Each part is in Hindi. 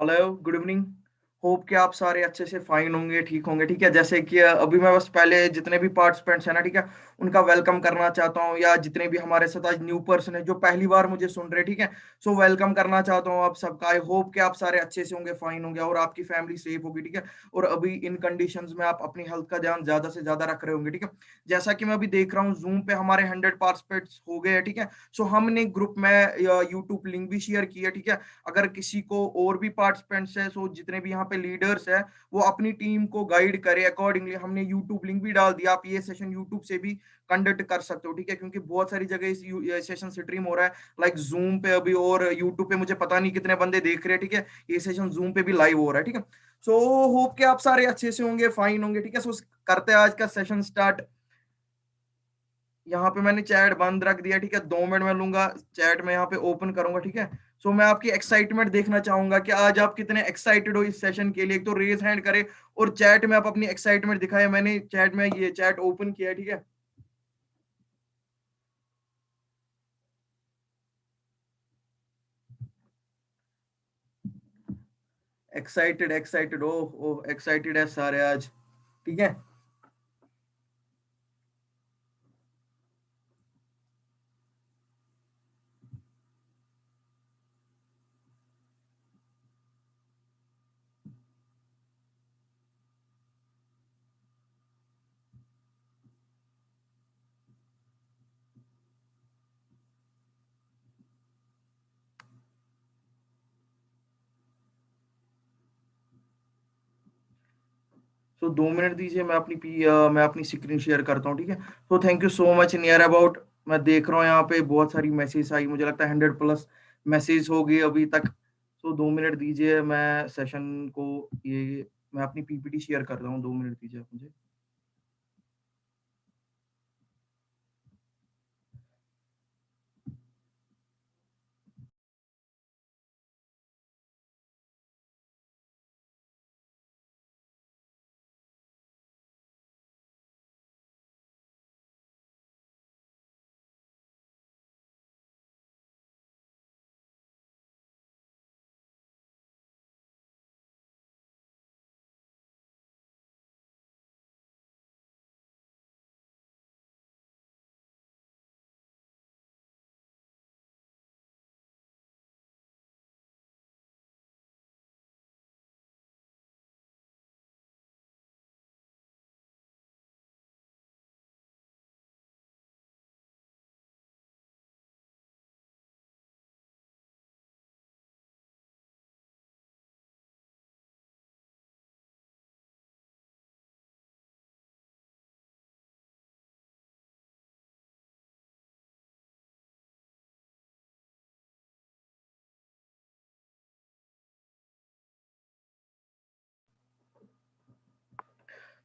Hello, good evening. होप कि आप सारे अच्छे से फाइन होंगे, ठीक होंगे, ठीक है? जैसे कि अभी मैं बस पहले जितने भी पार्टिसिपेंट्स हैं ना, ठीक है? उनका वेलकम करना चाहता हूँ या जितने भी हमारे साथ आज न्यू पर्सन है जो पहली बार मुझे सुन रहे हैं, ठीक है? सो वेलकम करना चाहता हूँ आप सबका। आई होप कि आप सारे अच्छे से होंगे, फाइन होंगे और आपकी फैमिली सेफ होगी, ठीक है? और अभी इन कंडीशंस में आप अपनी हेल्थ का ध्यान ज़्यादा से ज़्यादा रख रहे होंगे, ठीक है? जैसा कि मैं अभी देख रहा हूँ ज़ूम पे हमारे 100 पार्टिसिपेंट्स हो गए हैं, ठीक है? सो हमने ग्रुप में यूट्यूब लिंक भी शेयर की है, ठीक है? अगर किसी को और भी पार्टिसिपेंट्स है, सो जितने भी यहाँ पे लीडर्स है वो अपनी टीम को गाइड करे अकॉर्डिंगली। हमने यूट्यूब लिंक भी डाल दिया, आप ये सेशन यूट्यूब से भी कंडक्ट कर सकते हो, ठीक है? क्योंकि बहुत सारी जगह इस ये सेशन स्ट्रीम हो रहा है, लाइक जूम पे अभी और यूट्यूब पे मुझे पता नहीं कितने बंदे देख रहे हैं, ठीक है? ये सेशन जूम पे भी लाइव हो रहा है, ठीक है? सो होप कि आप सारे अच्छे से होंगे, फाइन होंगे, ठीक है? सो करते हैं आज का सेशन स्टार्ट। यहाँ पे मैंने चैट बंद रख दिया, ठीक है? 2 मिनट में लूंगा, चैट में यहाँ पे ओपन करूंगा, ठीक है? सो मैं आपकी एक्साइटमेंट देखना चाहूंगा कि आज आप कितने एक्साइटेड हो इस सेशन के लिए। एक तो रेज हैंड करे और चैट में आप अपनी एक्साइटमेंट दिखाए। मैंने चैट में ये चैट ओपन किया है, ठीक है? एक्साइटेड एक्साइटेड, ओह ओह एक्साइटेड है सारे आज, ठीक है? सो 2 मिनट दीजिए, मैं अपनी स्क्रीन शेयर करता हूँ, ठीक है? तो thank you so much near about. मैं देख रहा हूँ यहाँ पे बहुत सारी मैसेज आई, मुझे लगता है 100 प्लस मैसेज हो गई अभी तक। तो 2 मिनट दीजिए, मैं सेशन को ये मैं अपनी पीपीटी शेयर कर रहा हूँ। 2 मिनट दीजिए आप मुझे।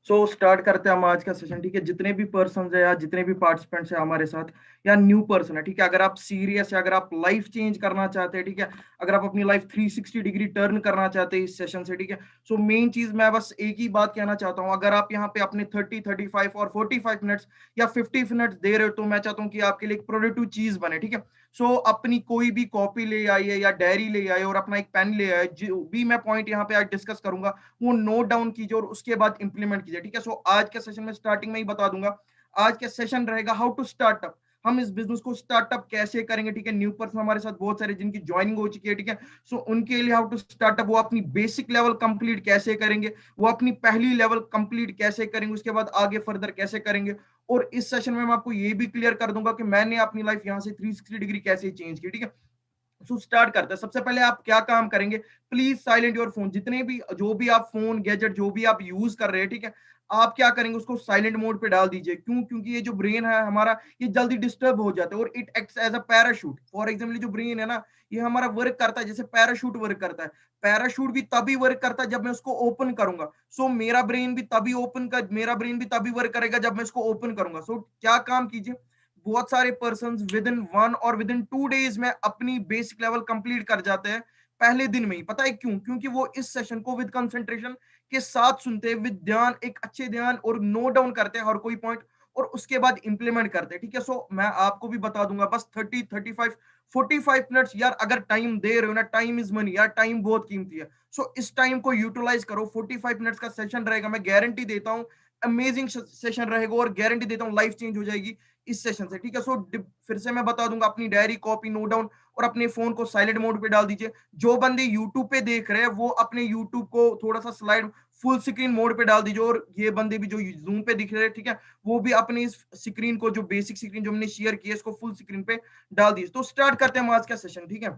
सो स्टार्ट करते हैं हम आज का सेशन, ठीक है? जितने भी पर्सन है या जितने भी पार्टिसिपेंट्स है हमारे साथ या न्यू पर्सन है, ठीक है? अगर आप सीरियस है, अगर आप लाइफ चेंज करना चाहते हैं, ठीक है? अगर आप अपनी लाइफ 360 डिग्री टर्न करना चाहते हैं इस सेशन से, ठीक है? सो मेन चीज मैं बस एक ही बात कहना चाहता हूँ, अगर आप यहाँ पे अपने 30, 35 और 45 मिनट्स या 50 मिनट्स दे रहे हो, तो मैं चाहता हूँ कि आपके लिए एक प्रोडक्टिव चीज बने, ठीक है? सो अपनी कोई भी कॉपी ले आइए या डायरी ले आइए और अपना एक पेन ले आइए। जो भी मैं पॉइंट यहाँ पे आज डिस्कस करूंगा वो नोट डाउन कीजिए और उसके बाद इंप्लीमेंट कीजिए, ठीक है? सो आज के सेशन में स्टार्टिंग में ही बता दूंगा, आज का सेशन रहेगा हाउ टू स्टार्टअप। हम इस बिजनेस को स्टार्टअप कैसे करेंगे, ठीक है? न्यू पर्सन हमारे साथ बहुत सारे जिनकी ज्वाइनिंग हो चुकी है, ठीक है? सो उनके लिए हाउ टू स्टार्टअप, वो अपनी बेसिक लेवल कंप्लीट कैसे करेंगे, वो अपनी पहली लेवल कंप्लीट कैसे करेंगे, उसके बाद आगे फर्दर कैसे करेंगे। और इस सेशन में मैं आपको ये भी क्लियर कर दूंगा कि मैंने अपनी लाइफ यहाँ से 360 डिग्री कैसे चेंज की, ठीक है? सो स्टार्ट करते हैं। सबसे पहले आप क्या काम करेंगे, प्लीज साइलेंट योर फोन। जितने भी जो भी आप फोन गैजेट जो भी आप यूज कर रहे हैं, ठीक है? आप क्या करेंगे, उसको साइलेंट मोड पे डाल दीजिए। क्यों? क्योंकि ये जो ब्रेन है हमारा, ये जल्दी डिस्टर्ब हो जाता है और it acts as a parachute. For example जो ब्रेन है ना, ये हमारा वर्क करता है जैसे पैराशूट वर्क करता है। पैराशूट भी तभी वर्क करता है जब मैं उसको ओपन करूंगा। सो मेरा ब्रेन भी तभी वर्क करेगा जब मैं इसको ओपन करूंगा। सो क्या काम कीजिए, बहुत सारे पर्सन विद इन 1 और विद इन 2 डेज में अपनी बेसिक लेवल कंप्लीट कर जाते हैं पहले दिन में ही। पता है क्यों? क्योंकि वो इस सेशन को विद कंसंट्रेशन के साथ सुनते हैं, विद ध्यान, एक अच्छे ध्यान, और नोट डाउन करते हैं हर कोई पॉइंट। और उसके बाद इंप्लीमेंट करते हैं, ठीक है। सो मैं आपको भी बता दूंगा, बस 30, 35, 45 मिनट्स यार, अगर टाइम दे रहे हो ना, टाइम इज मनी यार, टाइम बहुत कीमती है। सो इस टाइम को यूटिलाइज करो। 45 मिनट्स का सेशन रहेगा, मैं गारंटी देता हूँ अमेजिंग सेशन रहेगा, और गारंटी देता हूँ लाइफ चेंज हो जाएगी इस सेशन से, ठीक है। सो फिर से मैं बता दूंगा, अपनी डायरी कॉपी नोट डाउन और अपने फोन को साइलेंट मोड पे डाल दीजिए। जो बंदे यूट्यूब पे देख रहे हैं वो अपने यूट्यूब को थोड़ा सा स्लाइड फुल स्क्रीन मोड पे डाल दीजिए, और ये बंदे भी जो जूम पे दिख रहे हैं, ठीक है, वो भी अपनी इस स्क्रीन को, जो बेसिक स्क्रीन जो हमने शेयर की है, इसको फुल स्क्रीन पे डाल दीजिए। तो स्टार्ट करते हैं आज का सेशन, ठीक है।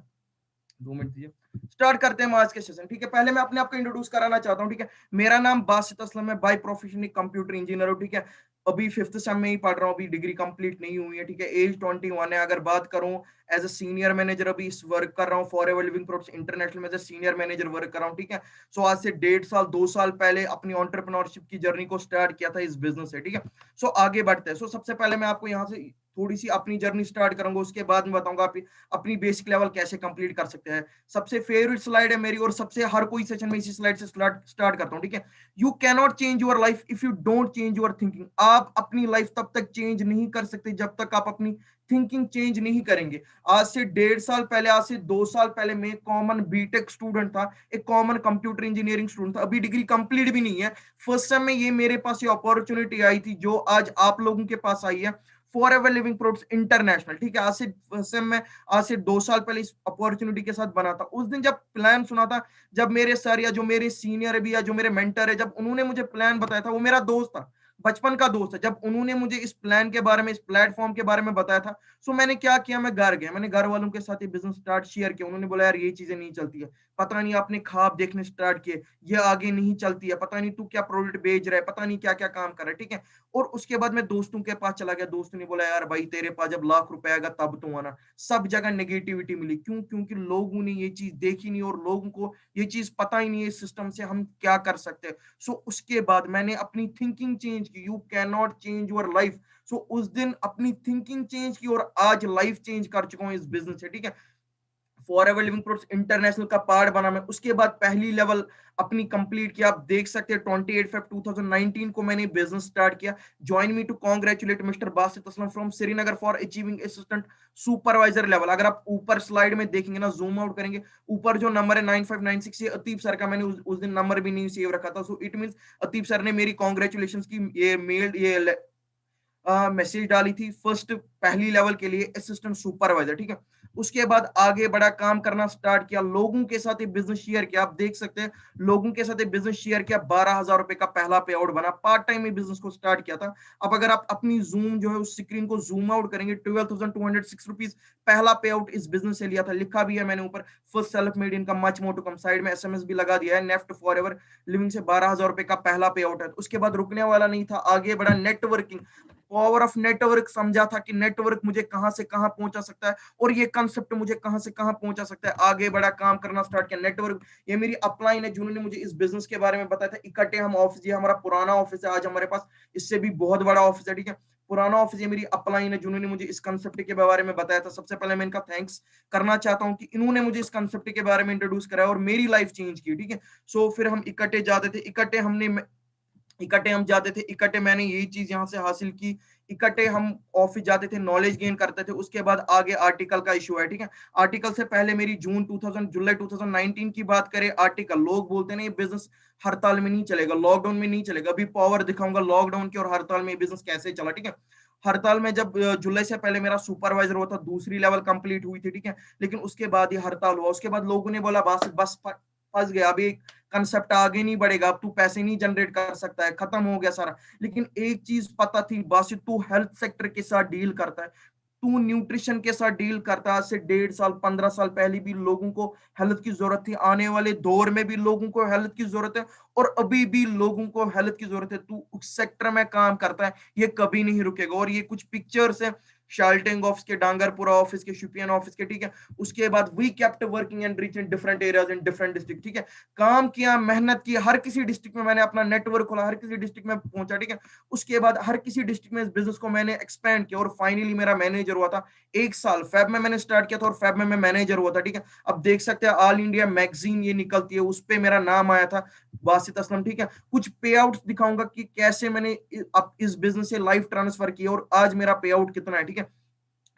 2 मिनट दीजिए, स्टार्ट करते हैं आज के सेशन, ठीक है। पहले मैं अपने आप को इंट्रोड्यूस कराना चाहता हूँ, ठीक है। मेरा नाम बासित असलम है, बाय प्रोफेशन कंप्यूटर इंजीनियर हूँ, ठीक है। अभी फिफ्थ सेम में ही पढ़ रहा हूँ, अभी डिग्री कंप्लीट नहीं हुई है, ठीक है। एज 21 है। अगर बात करूँ एज अ सीनियर मैनेजर, अभी इस वर्क कर रहा हूँ फॉरएवर लिविंग प्रोडक्ट्स इंटरनेशनल में as a senior manager work कर रहा हूँ, ठीक है। सो आज से 1.5 साल 2 साल पहले अपनी एंटरप्रेन्योरशिप की जर्नी को स्टार्ट किया था इस बिजनेस से, ठीक है। सो आगे बढ़ते हैं। सो सबसे पहले मैं आपको यहाँ से थोड़ी सी अपनी जर्नी स्टार्ट करूंगा, उसके बाद मैं बताऊंगा आप अपनी बेसिक लेवल कैसे कंप्लीट कर सकते हैं। सबसे फेवरेट स्लाइड है मेरी, और सबसे हर कोई सेशन में इसी स्लाइड से स्टार्ट करता हूं, ठीक है। You cannot change your life if you don't change your thinking. आप अपनी लाइफ तब तक चेंज नहीं कर सकते जब तक आप अपनी थिंकिंग चेंज नहीं करेंगे। आज से 1.5 साल पहले, आज से 2 साल पहले मैं कॉमन बीटेक स्टूडेंट था, एक कॉमन कंप्यूटर इंजीनियरिंग स्टूडेंट था, अभी डिग्री कंप्लीट भी नहीं है। फर्स्ट टाइम में ये मेरे पास ये अपॉर्चुनिटी आई थी जो आज आप लोगों के पास आई है, for ever living Products international, ठीक है। आज से 2 साल पहले इस अपॉर्चुनिटी के साथ बना था। उस दिन जब प्लान सुना था, जब मेरे सर या जो मेरे सीनियर भी या जो मेरे मेंटर है, जब उन्होंने मुझे प्लान बताया था, वो मेरा दोस्त था, बचपन का दोस्त है, जब उन्होंने मुझे इस प्लान के बारे में, इस प्लेटफॉर्म के बारे में बताया था, सो मैंने क्या किया, मैं घर गया, मैंने घर वालों के साथ ये बिजनेस स्टार्ट शेयर किया। उन्होंने बोला यार ये चीजें नहीं चलती है, पता नहीं आपने ख्वाब देखने स्टार्ट किए, ये आगे नहीं चलती है, पता नहीं तू क्या प्रोडक्ट बेच रहा है, पता नहीं क्या क्या काम कर रहा है, ठीक है। और उसके बाद मैं दोस्तों के पास चला गया, दोस्तों ने बोला यार भाई तेरे पास जब लाख रुपए आएगा तब तू आना। सब जगह नेगेटिविटी मिली, क्यों? क्योंकि लोगों ने ये चीज देखी नहीं, और लोगों को ये चीज पता ही नहीं है इस सिस्टम से हम क्या कर सकते हैं। सो उसके बाद मैंने अपनी थिंकिंग चेंज की। You can not change your life. So उस दिन अपनी थिंकिंग चेंज की, और आज लाइफ चेंज कर चुका हूँ इस बिजनेस से, ठीक है। For ever living Products international का पार्ट बना मैं। उसके बाद पहली लेवल अपनी कंप्लीट किया। आप देख सकते हैं 28 Feb 2019 को मैंने बिजनेस स्टार्ट किया। Join me to congratulate mister Basit Aslam from Srinagar for achieving assistant supervisor level. अगर आप ऊपर स्लाइड में देखेंगे ना, जूम आउट करेंगे, ऊपर जो नंबर है 9596, ये अतीब सर का, मैंने उस दिन नंबर भी नहीं सेव रखा था। सो इट मींस अतीब सर ने मेरी कांग्रेचुलेशन की ये मेल, ये मैसेज डाली थी फर्स्ट पहली लेवल के लिए असिस्टेंट सुपरवाइजर, ठीक है। उसके बाद आगे बड़ा काम करना स्टार्ट किया, लोगों के साथ एक बिजनेस शेयर किया। आप देख सकते हैं लोगों के साथ एक बिजनेस शेयर किया, 12,000 रुपए का पहला पे आउट बना। पार्ट टाइम में बिजनेस को स्टार्ट किया था। अब अगर आप अपनी जूम जो है उस स्क्रीन को जूम आउट करेंगे, 12,206 रुपीज पहला पे आउट इस बिजनेस से लिया था। लिखा भी है मैंने ऊपर, first self made income much more to come. Side में एसएमएस भी लगा दिया है, नेफ्ट फॉर एवर लिविंग से 12,000 रुपए का पहला पे आउट है। उसके बाद रुकने वाला नहीं था, आगे बढ़ा। नेटवर्किंग, पावर ऑफ नेटवर्क समझा था कि नेटवर्क मुझे कहां से कहां पहुंचा सकता है, और ये कंसेप्ट मुझे कहां से कहां पहुंचा सकता है। आगे बड़ा काम करना स्टार्ट किया। नेटवर्क, ये मेरी अपलाइन है जिन्होंने मुझे इस बिजनेस के बारे में बताया था। इकट्ठे हम ऑफिस, ये हमारा पुराना ऑफिस है, आज हमारे पास इससे भी बहुत बड़ा ऑफिस है, ठीक है। पुराना ऑफिस, ये मेरी अपलाइन है जिन्होंने मुझे इस कंसेप्ट के बारे में बताया था। सबसे पहले मैं इनका थैंक्स करना चाहता हूं कि इन्होंने मुझे इस कंसेप्ट के बारे में इंट्रोड्यूस कराया और मेरी लाइफ चेंज की, ठीक है। सो फिर हम इकट्ठे जाते थे, इकट्ठे हम जाते थे, इकट्ठे मैंने यही चीज यहाँ से हासिल की। इकट्ठे हम ऑफिस जाते थे, नॉलेज गेन करते थे। उसके बाद आगे आर्टिकल का इशू है, ठीक है। आर्टिकल से पहले मेरी जुलाई 2019 की बात करें, आर्टिकल, लोग बोलते हैं ये बिजनेस हड़ताल में नहीं चलेगा, लॉकडाउन में नहीं चलेगा। अभी पावर दिखाऊंगा लॉकडाउन की और हड़ताल में बिजनेस कैसे चला, ठीक है। हड़ताल में जब जुलाई से पहले मेरा सुपरवाइजर हुआ था, दूसरी लेवल कंप्लीट हुई थी, ठीक है। लेकिन उसके बाद ये हड़ताल हुआ। उसके बाद लोगों ने बोला बस बस फंस गया, अभी कंसेप्ट आगे नहीं बढ़ेगा, अब तू पैसे नहीं जनरेट कर सकता है, खत्म हो गया सारा। लेकिन एक चीज पता थी बासित, तू हेल्थ सेक्टर के साथ डील करता है, तू न्यूट्रिशन के साथ डील करता है। आज से 1.5 साल 15 साल पहले भी लोगों को हेल्थ की जरूरत थी, आने वाले दौर में भी लोगों को हेल्थ की जरूरत है, और अभी भी लोगों को हेल्थ की जरूरत है। तू उस सेक्टर में काम करता है, ये कभी नहीं रुकेगा। और ये कुछ पिक्चर्स है शाल्टिंग ऑफिस के, डांगरपुरा ऑफिस के, शुपियन ऑफिस के, ठीक है। उसके बाद we kept working and reach in different areas in different district, ठीक है। काम किया, मेहनत की, हर किसी डिस्ट्रिक्ट में मैंने अपना नेटवर्क खोला, हर किसी डिस्ट्रिक्ट में पहुंचा, ठीक है। उसके बाद हर किसी डिस्ट्रिक्ट में इस बिजनेस को मैंने एक्सपेंड किया और फाइनली मेरा मैनेजर हुआ था। 1 साल फेब में मैंने स्टार्ट किया था और फेब में मैं मैनेजर हुआ था, ठीक है। अब देख सकते हैं ऑल इंडिया मैगजीन ये निकलती है, उस पे मेरा नाम आया था, वासित असलम, ठीक है। कुछ पे आउट दिखाऊंगा कि कैसे मैंने अब इस बिजनेस से लाइफ ट्रांसफर किया और आज मेरा पे आउट कितना है, ठीक है।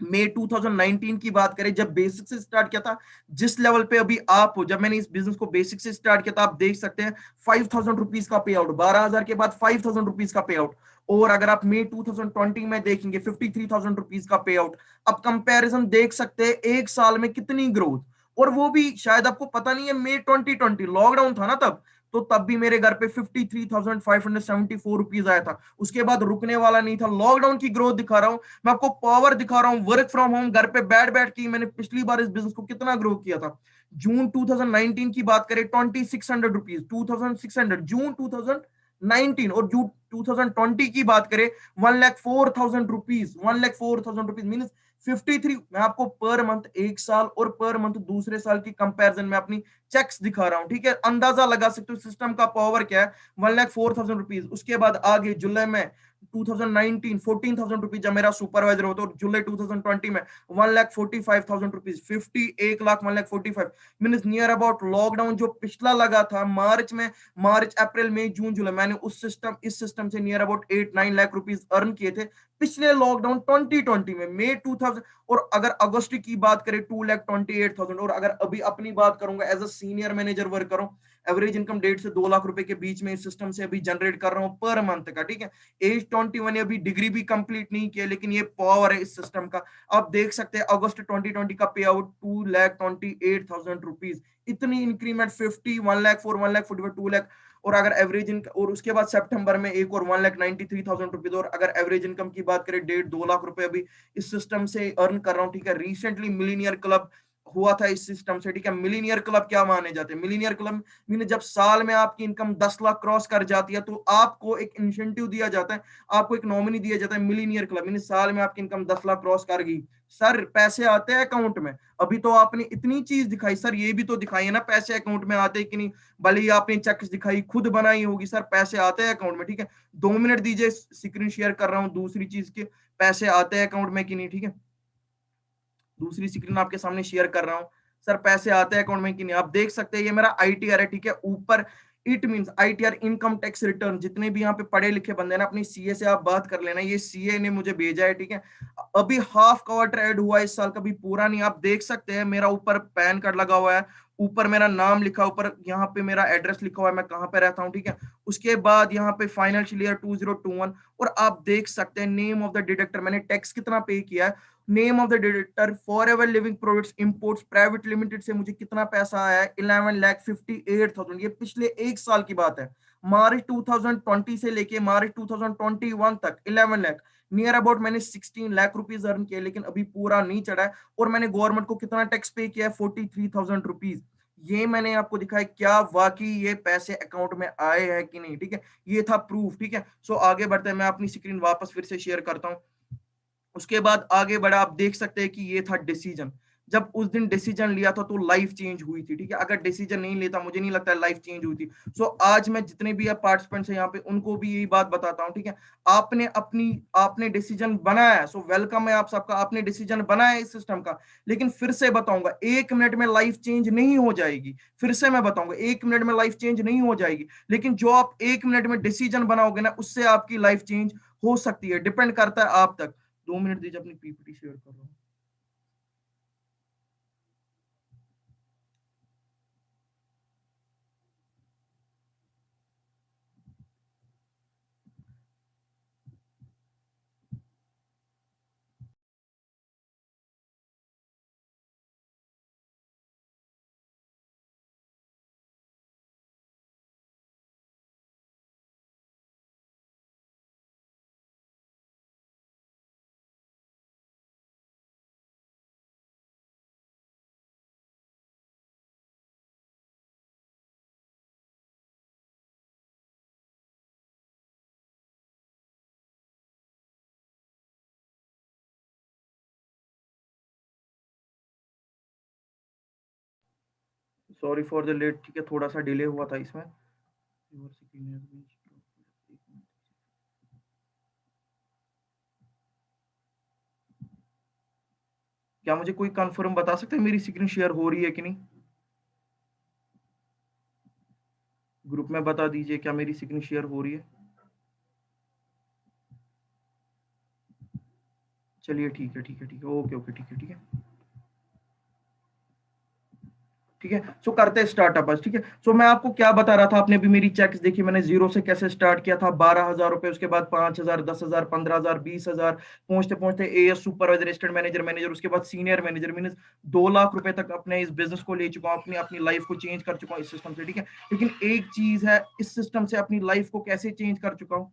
मई 2019 की बात करें, जब बेसिक से स्टार्ट किया था, जिस लेवल पे अभी आप हो, जब मैंने इस बिजनेस को बेसिक से स्टार्ट किया था, आप देख सकते हैं 5,000 रुपीज का पे आउट, 12,000 के बाद 5,000 रुपीज का पे आउट। और अगर आप मई 2020 में देखेंगे 53,000 रुपीज का पे आउट। अब कंपैरिजन देख सकते हैं 1 साल में कितनी ग्रोथ। और वो भी शायद आपको पता नहीं है, मई 2020 लॉकडाउन था ना तब, तो तब भी मेरे घर पे 53,574 रुपीज आया था। उसके बाद रुकने वाला नहीं था, लॉकडाउन की ग्रोथ दिखा रहा हूं मैं आपको, पावर दिखा रहा हूं, वर्क फ्रॉम होम, घर पे बैठ बैठ के मैंने पिछली बार इस बिजनेस को कितना ग्रो किया था। जून 2019 की बात करें 2600 रुपीज, 2600 जून 2019, और जून 2020 की बात करें 1,04,000 रुपीज, 1,04,000 रुपीज मीन 53। मैं आपको पर मंथ 1 साल और पर मंथ दूसरे साल की कंपैरिजन में अपनी चेक्स दिखा रहा हूं, ठीक है। अंदाजा लगा सकते हो सिस्टम का पावर क्या है। 1,04,000 रुपीज। उसके बाद आगे जुलाई में 2019 14,000 रुपीज जब मेरा सुपरवाइजर होता, और जुलाई 2020 में 1,45,000 rupees, 1 lakh 1,45,000 mean near about lockdown जो पिछला लगा था मार्च में, मार्च अप्रैल मई जून जुलाई, मैंने उस सिस्टम इस सिस्टम से near about 8-9 lakh rupees earn किए थे पिछले लॉकडाउन 2020 में, मई 2000। और अगर अगस्त की बात करें 2,28,000। और अगर अभी अपनी बात करूंगा, as a senior manager work करूं, एवरेज इनकम 1.5 से 2 लाख रुपए के बीच में इस सिस्टम से अभी जनरेट कर रहा हूं पर मंथ का, ठीक है। एज 21 है, अभी डिग्री भी कंप्लीट नहीं किया, लेकिन ये पावर है इस सिस्टम का। आप देख सकते हैं अगस्त 2020 का पे आउट 2,28,000 रुपीज, इतनी इंक्रीमेंट 50, 1 लाख 4, 1,45,000, 2 लाख। और अगर एवरेज इनकम, और उसके बाद सितंबर में एक और 1,93,000 रुपीज। और अगर एवरेज इनकम की बात करें 1.5-2 लाख रुपए अभी इस सिस्टम से अर्न कर रहा हूँ, ठीक है। रिसेंटली मिलीनियर क्लब हुआ था इस सिस्टम से, ठीक है। मिलीनियर क्लब क्या माने जाते हैं, मिलीनियर क्लब मीन जब साल में आपकी इनकम 10 लाख क्रॉस कर जाती है, तो आपको एक इंसेंटिव दिया जाता है, आपको एक नॉमिनी दिया जाता है मिलीनियर क्लब, मीन साल में आपकी इनकम 10 लाख क्रॉस कर गई, सर पैसे आते हैं अकाउंट में। अभी तो आपने इतनी चीज दिखाई, सर ये भी तो दिखाई है ना पैसे अकाउंट में आते कि नहीं। भले ही आपने चेक्स दिखाई, खुद बनाई होगी, सर पैसे आते हैं अकाउंट में, ठीक है। 2 मिनट दीजिए, स्क्रीन शेयर कर रहा हूँ दूसरी चीज के, पैसे आते हैं अकाउंट में कि नहीं, ठीक है। दूसरी स्क्रीन आपके सामने शेयर कर रहा हूं, सर पैसे आते हैं अकाउंट में कि नहीं। आप देख सकते हैं ये मेरा आईटीआर है, ठीक है। ऊपर it means ITR, income tax return. जितने भी यहाँ पे पढ़े लिखे बंदे हैं ना, अपनी सीए से आप बात कर लेना, ये सीए ने मुझे भेजा है, ठीक है। अभी हाफ क्वार्टर ऐड हुआ है इस साल, कभी पूरा नहीं। आप देख सकते हैं मेरा ऊपर पैन कार्ड लगा हुआ है, ऊपर मेरा नाम लिखा, ऊपर यहाँ पे मेरा एड्रेस लिखा हुआ है, मैं कहाँ पे रहता हूँ, ठीक है। उसके बाद यहाँ पे फाइनेंशियल ईयर 2021, और आप देख सकते हैं नेम ऑफ द डिडक्टर, मैंने टैक्स कितना पे किया है। Name of the deductor forever Living products imports private limited से मुझे कितना पैसा आया है, 11,58,000। ये पिछले 1 साल की बात है, मार्च 2020 से लेके मार्च 2021 तक 11 लाख, नियर अबाउट मैंने 16 लाख रुपीज अर्न किए, लेकिन अभी पूरा नहीं चढ़ा है। और मैंने गवर्नमेंट को कितना टैक्स पे किया है, 43,000 रुपीज। ये मैंने आपको दिखाया, क्या वाकई ये पैसे अकाउंट में आए हैं कि नहीं, ठीक है। ये था प्रूफ, ठीक है। सो आगे बढ़ते हैं, मैं अपनी स्क्रीन वापस फिर से शेयर करता हूँ। उसके बाद आगे बढ़ा, आप देख सकते हैं कि ये था डिसीजन। जब उस दिन डिसीजन लिया था तो लाइफ चेंज हुई थी, ठीक है। अगर डिसीजन नहीं लेता, मुझे नहीं लगता लाइफ चेंज हुई थी। सो आज मैं जितने भी पार्टिसिपेंट्स हैं यहाँ पे, उनको भी यही बात बताता हूँ, ठीक है। आपने डिसीजन बनाया, सो वेलकम है आप सबका, आपने डिसीजन बनाया इस सिस्टम का। लेकिन फिर से बताऊंगा, 1 मिनट में लाइफ चेंज नहीं हो जाएगी। फिर से मैं बताऊंगा, 1 मिनट में लाइफ चेंज नहीं हो जाएगी, लेकिन जो आप 1 मिनट में डिसीजन बनाओगे ना, उससे आपकी लाइफ चेंज हो सकती है। डिपेंड करता है आप तक। 2 मिनट दीजिए, अपनी पीपीटी शेयर कर रहा हूँ। सॉरी फॉर द लेट, ठीक है, थोड़ा सा डिले हुआ था इसमें। क्या मुझे कोई कंफर्म बता सकते हैं मेरी स्क्रीन शेयर हो रही है कि नहीं? ग्रुप में बता दीजिए क्या मेरी स्क्रीन शेयर हो रही है। चलिए ठीक है, ठीक है, ठीक है, ओके ओके, ठीक है, ठीक है, ठीक है। सो करते हैं स्टार्टअप बस, ठीक है। सो मैं आपको क्या बता रहा था, आपने भी मेरी चेक्स देखी, मैंने जीरो से कैसे स्टार्ट किया था, 12,000 रुपए, उसके बाद 5,000, 10,000, 15,000, 20,000, पहुंचते पहुंचते as supervisor, assistant manager, manager, उसके बाद सीनियर मैनेजर, मीन 2 लाख रुपए तक अपने इस बिजनेस को ले चुका हूँ, अपनी अपनी लाइफ को चेंज कर चुका हूँ इस सिस्टम से, ठीक है। लेकिन एक चीज है, इस सिस्टम से अपनी लाइफ को कैसे चेंज कर चुका हूँ।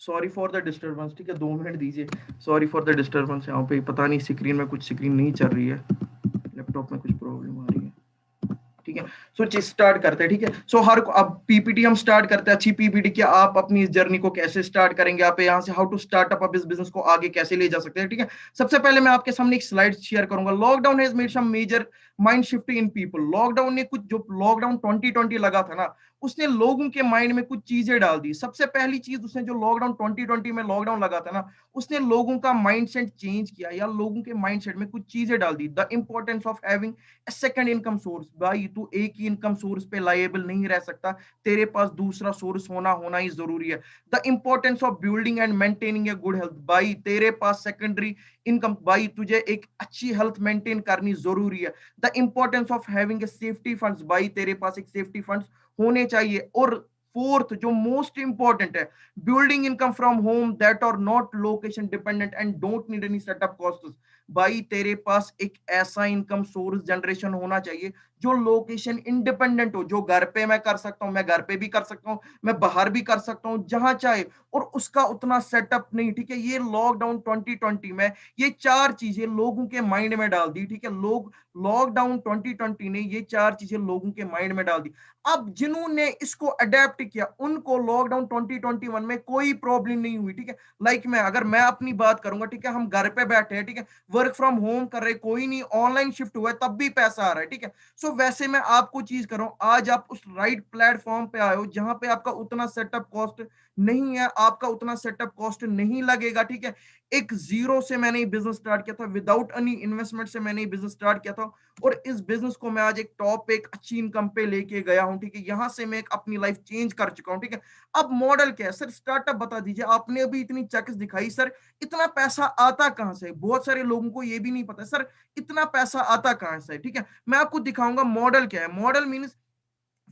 सॉरी फॉर द डिस्टर्बेंस, ठीक है, 2 मिनट दीजिए। सॉरी फॉर द डिस्टर्बेंस, यहाँ पे पता नहीं स्क्रीन में कुछ, स्क्रीन नहीं चल रही है, लैपटॉप में कुछ प्रॉब्लम आ रही है, ठीक है। सो स्टार्ट करते हैं, ठीक है। सो हर अब पीपीटी हम स्टार्ट करते हैं, अच्छी पीपीटी की, आप अपनी इस जर्नी को कैसे स्टार्ट करेंगे, आप यहाँ से हाउ टू स्टार्ट अप इस बिजनेस को आगे कैसे ले जा सकते हैं, ठीक है। सबसे पहले मैं आपके सामने एक स्लाइड शेयर करूंगा। Lockdown has made some major mind shifting in people. Lockdown ने कुछ, जो लॉकडाउन 2020 लगा था ना, उसने लोगों के माइंड में कुछ चीजें डाल दी। सबसे पहली चीज उसने, जो लॉकडाउन 2020 में लॉकडाउन लगा था ना, उसने लोगों का माइंडसेट चेंज किया, या लोगों के माइंडसेट में कुछ चीजें डाल दी। The importance of having second income source. भाई तू एक ही इनकम सोर्स पे लायबल नहीं रह सकता, तेरे पास दूसरा सोर्स होना होना ही जरूरी है। The importance of building and maintaining a good health. भाई तेरे पास सेकेंडरी इनकम, भाई तुझे एक अच्छी हेल्थ मेंटेन करनी जरूरी है। The importance of having a safety funds. भाई तेरे पास एक सेफ्टी फंड्स होने चाहिए। और फोर्थ जो मोस्ट इंपॉर्टेंट है, building income from home that are not location dependent and don't need any setup cost. भाई तेरे पास एक ऐसा इनकम सोर्स जनरेशन होना चाहिए जो लोकेशन इंडिपेंडेंट हो, जो घर पे मैं कर सकता हूं, मैं घर पे भी कर सकता हूं, मैं बाहर भी कर सकता हूं, जहां चाहे, और उसका उतना सेटअप नहीं, ठीक है। ये लॉकडाउन 2020 में ये 4 चीजें लोगों के माइंड में डाल दी, ठीक है। लोग, लॉकडाउन 2020 ने ये 4 चीजें लोगों के माइंड में डाल दी। अब जिन्होंने इसको अडेप्ट किया उनको लॉकडाउन 2021 में कोई प्रॉब्लम नहीं हुई, ठीक है। लाइक मैं, अगर मैं अपनी बात करूंगा, ठीक है, हम घर पे बैठे हैं, ठीक है, वर्क फ्रॉम होम कर रहे, कोई नहीं, ऑनलाइन शिफ्ट हुआ है, तब भी पैसा आ रहा है, ठीक है। सो वैसे मैं आपको चीज कर रहा हूं, आज आप उस राइट प्लेटफॉर्म पे आए हो जहां पे आपका उतना सेटअप कॉस्ट नहीं है, आपका उतना सेटअप कॉस्ट नहीं लगेगा, ठीक है। एक जीरो से मैंने ये बिजनेस स्टार्ट किया था, विदाउट एनी इन्वेस्टमेंट से मैंने ये बिजनेस स्टार्ट किया था, और इस बिजनेस को मैं आज एक टॉप पे, एक अच्छी इनकम पे लेके गया हूं, ठीक है। यहां से मैं एक अपनी लाइफ चेंज कर चुका हूं, ठीक है। अब मॉडल क्या है सर, स्टार्टअप बता दीजिए। आपने अभी इतनी चेक्स दिखाई, सर इतना पैसा आता कहां से? बहुत सारे लोगों को ये भी नहीं पता सर इतना पैसा आता कहां से, ठीक है। मैं आपको दिखाऊंगा मॉडल क्या है। मॉडल मीन्स,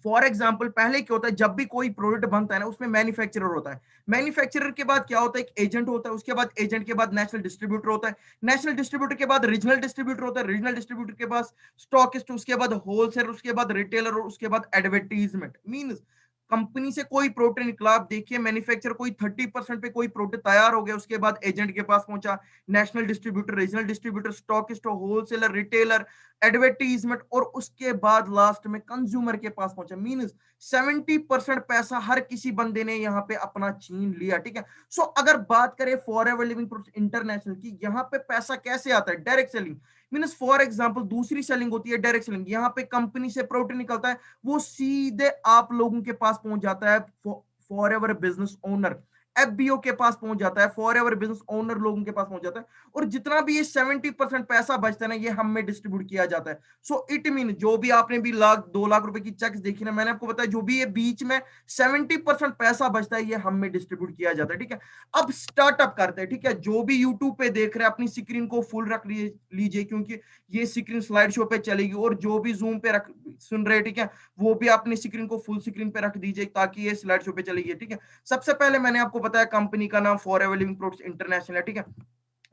फॉर एग्जाम्पल, पहले क्या होता है, जब भी कोई प्रोडक्ट बनता है ना, उसमें मैन्युफैक्चरर होता है। मैन्युफैक्चरर के बाद क्या होता है, एक एजेंट होता है, उसके बाद एजेंट के बाद नेशनल डिस्ट्रीब्यूटर होता है, नेशनल डिस्ट्रीब्यूटर के बाद रीजनल डिस्ट्रीब्यूटर होता है, रीजनल डिस्ट्रीब्यूटर के बाद स्टॉकिस्ट, उसके बाद होलसेलर, उसके बाद रिटेलर, और उसके बाद एडवर्टीजमेंट। मीन्स कंपनी से कोई प्रोडक्ट निकला, आप देखिए मैन्युफैक्चर कोई 30% पे कोई प्रोडक्ट तैयार हो गया, उसके बाद एजेंट के पास पहुंचा, national distributor, regional distributor, stockist, wholesaler, retailer, advertisement, और उसके बाद लास्ट में कंज्यूमर के पास पहुंचा। मीन्स 70% पैसा हर किसी बंदे ने यहाँ पे अपना छीन लिया, ठीक है। सो अगर बात करें फॉरएवर लिविंग प्रोडक्ट्स इंटरनेशनल की, यहाँ पे पैसा कैसे आता है, direct selling. Means for example, दूसरी सेलिंग होती है डायरेक्ट सेलिंग, यहाँ पे कंपनी से प्रोडक्ट निकलता है, वो सीधे आप लोगों के पास पहुंच जाता है, for ever business owner, FBO के पास पहुंच जाता है, फॉर एवर बिजनेस ओनर लोगों के पास पहुंच जाता है, और जितना भी ये 70% पैसा बचता है ना, ये हम में डिस्ट्रीब्यूट किया जाता है। सो इट मीन, जो भी आपने भी 1 लाख 2 लाख रुपए की चेक्स देखी ना, मैंने आपको बताया, जो भी ये बीच में 70% पैसा बचता है, ये हम में डिस्ट्रीब्यूट किया जाता है, ठीक है। अब स्टार्टअप करते हैं, ठीक है। जो भी यूट्यूब पे देख रहे हैं, अपनी स्क्रीन को फुल रख लीजिए, क्योंकि ये स्क्रीन स्लाइड शो पे चलेगी, और जो भी जूम पे रख सुन रहे हैं, ठीक है, वो भी अपनी स्क्रीन को फुल स्क्रीन पे रख दीजिए, ताकि ये स्लाइड शो पे चलेगी, ठीक है। सबसे पहले मैंने आपको बताया कंपनी का नाम for ever living Products international है, ठीक है।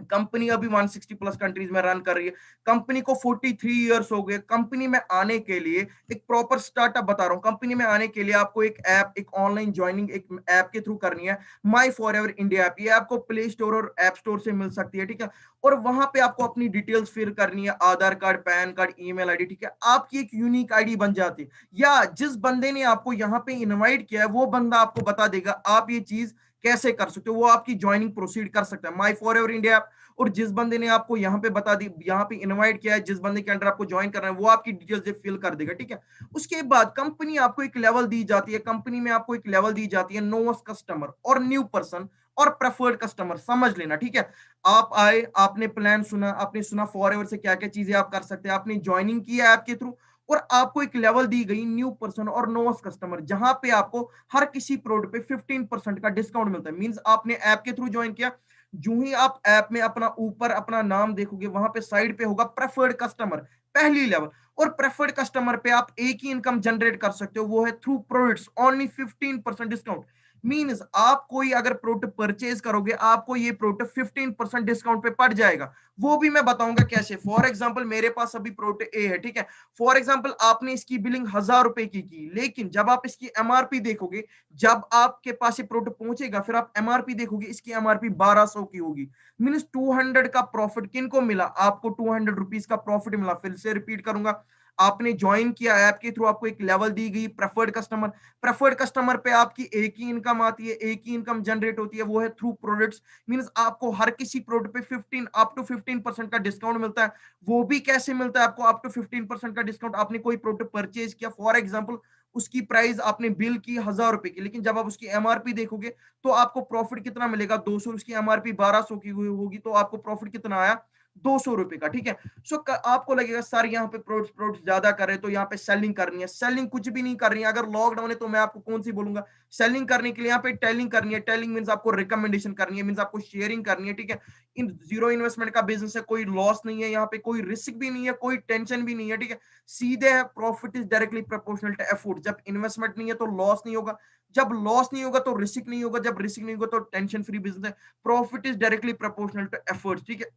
कंपनी अभी 160 प्लस कंट्रीज में रन कर रही है, कंपनी को 43 इयर्स हो गए। कंपनी में आने के लिए एक प्रॉपर स्टार्टअप बता रहा हूँ, कंपनी में आने के लिए आपको एक ऐप, एक ऑनलाइन ज्वाइनिंग एक ऐप के थ्रू करनी है, माई फॉर एवर इंडिया ऐप। ये आपको प्ले स्टोर और ऐप स्टोर से मिल सकती है, ठीक है। और वहां पे आपको अपनी डिटेल्स फिल करनी है, Aadhaar card, PAN card, email ID, ठीक है। आपकी एक यूनिक आईडी बन जाती है, या जिस बंदे ने आपको यहाँ पे इनवाइट किया है वो बंदा आपको बता देगा आप ये चीज कैसे कर सकते हो, वो आपकी ज्वाइनिंग प्रोसीड कर सकता है, माई फॉर एवर इंडिया। और जिस बंदे ने आपको यहाँ पे बता दी, यहाँ पे इनवाइट किया है, जिस बंदे के अंडर आपको ज्वाइन करना है, वो आपकी डिटेल्स फिल कर देगा, ठीक है। उसके बाद कंपनी आपको एक लेवल दी जाती है, कंपनी में आपको एक लेवल दी जाती है, नोवेस्ट कस्टमर और न्यू पर्सन और प्रेफर्ड कस्टमर, समझ लेना, ठीक है। आप आए, आपने प्लान सुना, आपने सुना फॉरएवर से क्या क्या चीजें आप कर सकते हैं, आपने ज्वाइनिंग की ऐप के थ्रू, और आपको एक लेवल दी गई न्यू पर्सन और नोवेस्ट कस्टमर, जहां पे आपको हर किसी प्रोडक्ट पे 15% का डिस्काउंट मिलता है। मींस आपने ऐप के थ्रू ज्वाइन किया, जो ही आप ऐप में अपना ऊपर अपना नाम देखोगे, वहां पे साइड पे होगा प्रेफर्ड कस्टमर, पहली लेवल। और प्रेफर्ड कस्टमर पे आप एक ही इनकम जनरेट कर सकते हो, वो है through products, only 15% discount. Means आप कोई अगर प्रोडक्ट परचेज करोगे, आपको ये प्रोडक्ट 15% डिस्काउंट पे पड़ जाएगा। वो भी मैं बताऊंगा कैसे। फॉर एग्जाम्पल मेरे पास अभी प्रोडक्ट ए है, ठीक है। फॉर एग्जाम्पल आपने इसकी बिलिंग 1000 रुपए की, लेकिन जब आप इसकी एमआरपी देखोगे, जब आपके पास ये प्रोडक्ट पहुंचेगा, फिर आप एमआरपी देखोगे, इसकी एमआरपी 1200 की होगी। मीन 200 का प्रॉफिट किनको मिला? आपको 200 रुपीज का प्रॉफिट मिला। फिर से रिपीट करूंगा, आपने ज्वाइन किया ऐप के थ्रू, आपको एक लेवल दी गई प्रेफर्ड कस्टमर, प्रेफर्ड कस्टमर पे आपकी एक ही इनकम आती है, एक ही इनकम जनरेट होती है, वो है थ्रू प्रोडक्ट्स। मींस आपको हर किसी प्रोडक्ट पे 15 अप टू 15% का डिस्काउंट मिलता है। वो भी कैसे मिलता है आपको अप टू 15% का डिस्काउंट? आपने कोई प्रोडक्ट परचेज किया, फॉर एग्जाम्पल उसकी प्राइस आपने बिल की 1000 रुपए की, लेकिन जब आप उसकी एमआरपी देखोगे तो आपको प्रॉफिट कितना मिलेगा? 200। उसकी एमआरपी 1200 की होगी, तो आपको प्रॉफिट कितना आया? 200 रुपए का, ठीक है। सो आपको लगेगा सर यहाँ पे प्रोडक्ट प्रोडक्ट ज्यादा कर रहे, तो यहाँ पे सेलिंग करनी है। सेलिंग कुछ भी नहीं करनी है। अगर लॉकडाउन है तो मैं आपको कौन सी बोलूंगा सेलिंग करने के लिए? यहाँ पे टेलिंग करनी है। टेलिंग मींस आपको रिकमेंडेशन करनी है, मींस आपको शेयरिंग करनी है, ठीक है। इन जीरो इन्वेस्टमेंट का बिजनेस है, कोई लॉस नहीं है यहाँ पे, कोई रिस्क भी नहीं है, कोई टेंशन भी नहीं है, ठीक है। सीधे है, profit is directly proportional to effort. जब इन्वेस्टमेंट नहीं है तो लॉस नहीं होगा, जब लॉस नहीं होगा तो रिस्क नहीं होगा, जब रिस्क नहीं होगा तो टेंशन फ्री बिजनेस है। Profit is directly proportional to effort, ठीक है।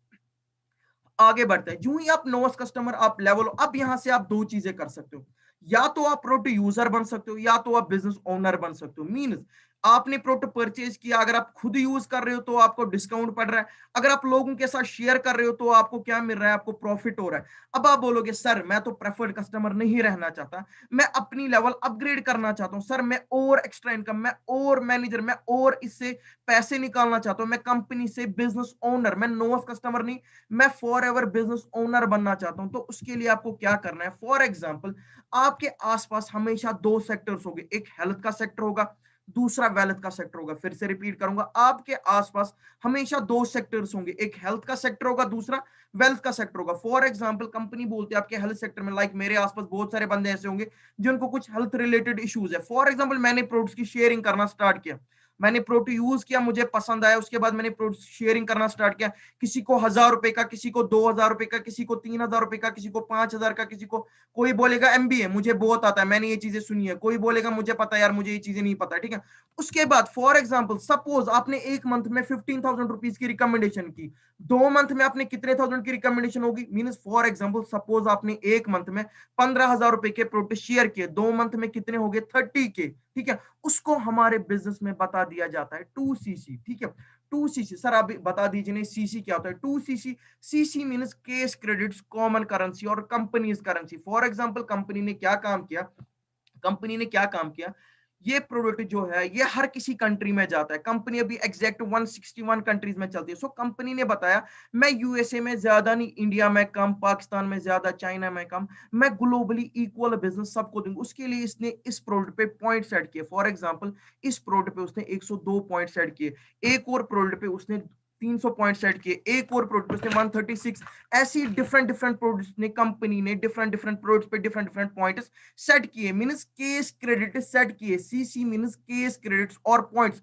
आगे बढ़ते हैं, जो ही आप नोवेस्ट कस्टमर आप लेवल, अब यहां से आप दो चीजें कर सकते हो, या तो आप प्रोडक्ट यूजर बन सकते हो, या तो आप बिजनेस ओनर बन सकते हो। मींस आपने प्रोडक्ट परचेज किया, अगर आप खुद यूज कर रहे हो तो आपको डिस्काउंट पड़ रहा है, अगर आप लोगों के साथ शेयर कर रहे हो तो आपको क्या मिल रहा है? आपको प्रॉफिट हो रहा है। अब आप बोलोगे सर मैं तो प्रेफर्ड कस्टमर नहीं रहना चाहता, मैं अपनी लेवल अपग्रेड करना चाहता हूं, सर मैं और एक्स्ट्रा इनकम, मैं और मैनेजर, मैं और इससे पैसे निकालना चाहता हूं, मैं कंपनी से बिजनेस ओनर, मैं नोवेस्ट कस्टमर नहीं, मैं फॉर एवर बिजनेस ओनर बनना चाहता हूं। तो उसके लिए आपको क्या करना है? फॉर एग्जाम्पल आपके आसपास हमेशा दो सेक्टर्स होंगे, एक हेल्थ का सेक्टर होगा, दूसरा वेल्थ का सेक्टर होगा। फिर से रिपीट करूंगा, आपके आसपास हमेशा दो सेक्टर्स होंगे, एक हेल्थ का सेक्टर होगा, दूसरा वेल्थ का सेक्टर होगा। फॉर एग्जाम्पल कंपनी बोलती है आपके हेल्थ सेक्टर में, लाइक मेरे आसपास बहुत सारे बंदे ऐसे होंगे जिनको कुछ हेल्थ रिलेटेड इश्यूज है। फॉर एग्जाम्पल मैंने प्रोडक्ट्स की शेयरिंग करना स्टार्ट किया, मैंने प्रोडक्ट यूज किया, मुझे पसंद आया, उसके बाद मैंने प्रोडक्ट शेयरिंग करना स्टार्ट किया, किसी को 1000 रुपए का, किसी को 2000 रुपए का, किसी को 3000 रुपए का, किसी को 5000 का, किसी को, कोई बोलेगा एमबीए मुझे बहुत आता है, मैंने ये चीजें सुनी है, कोई बोलेगा मुझे पता है यार, मुझे ये चीजें नहीं पता, ठीक है। उसके बाद फॉर एग्जाम्पल सपोज आपने एक मंथ में 15,000 रुपीज की रिकमेंडेशन की, 2 मंथ में आपने कितने थाउजेंड की रिकमेंडेशन होगी? मीन फॉर एग्जाम्पल सपोज आपने एक मंथ में 15,000 रुपए के प्रोडक्ट शेयर किए, 2 मंथ में कितने हो गए? 30 के, ठीक है। उसको हमारे बिजनेस में बता दिया जाता है 2cc, ठीक है। 2cc सर आप बता दीजिए नहीं सीसी क्या होता है? 2cc, CC means case credits, common currency और companies currency. For example company ने क्या काम किया, ये प्रोडक्ट जो है ये हर किसी कंट्री में जाता है। कंपनी अभी एग्जैक्ट 161 कंट्रीज में चलती है। सो कंपनी ने बताया मैं यूएसए में ज्यादा नहीं, इंडिया में कम, पाकिस्तान में ज्यादा, चाइना में कम, मैं ग्लोबली इक्वल बिजनेस सबको दूंगा। उसके लिए इसने इस प्रोडक्ट पे पॉइंट सेट किए। फॉर एग्जांपल इस प्रोडक्ट पे उसने 102 पॉइंट सेट किए, एक और प्रोडक्ट पे उसने 300 पॉइंट सेट किए, एक और प्रोडक्ट उसने 136। ऐसी डिफरेंट डिफरेंट प्रोडक्ट्स ने कंपनी ने डिफरेंट डिफरेंट प्रोडक्ट्स पे डिफरेंट डिफरेंट पॉइंट्स सेट किए, मींस केस क्रेडिट सेट किए। सीसी मींस केस क्रेडिट्स और पॉइंट्स।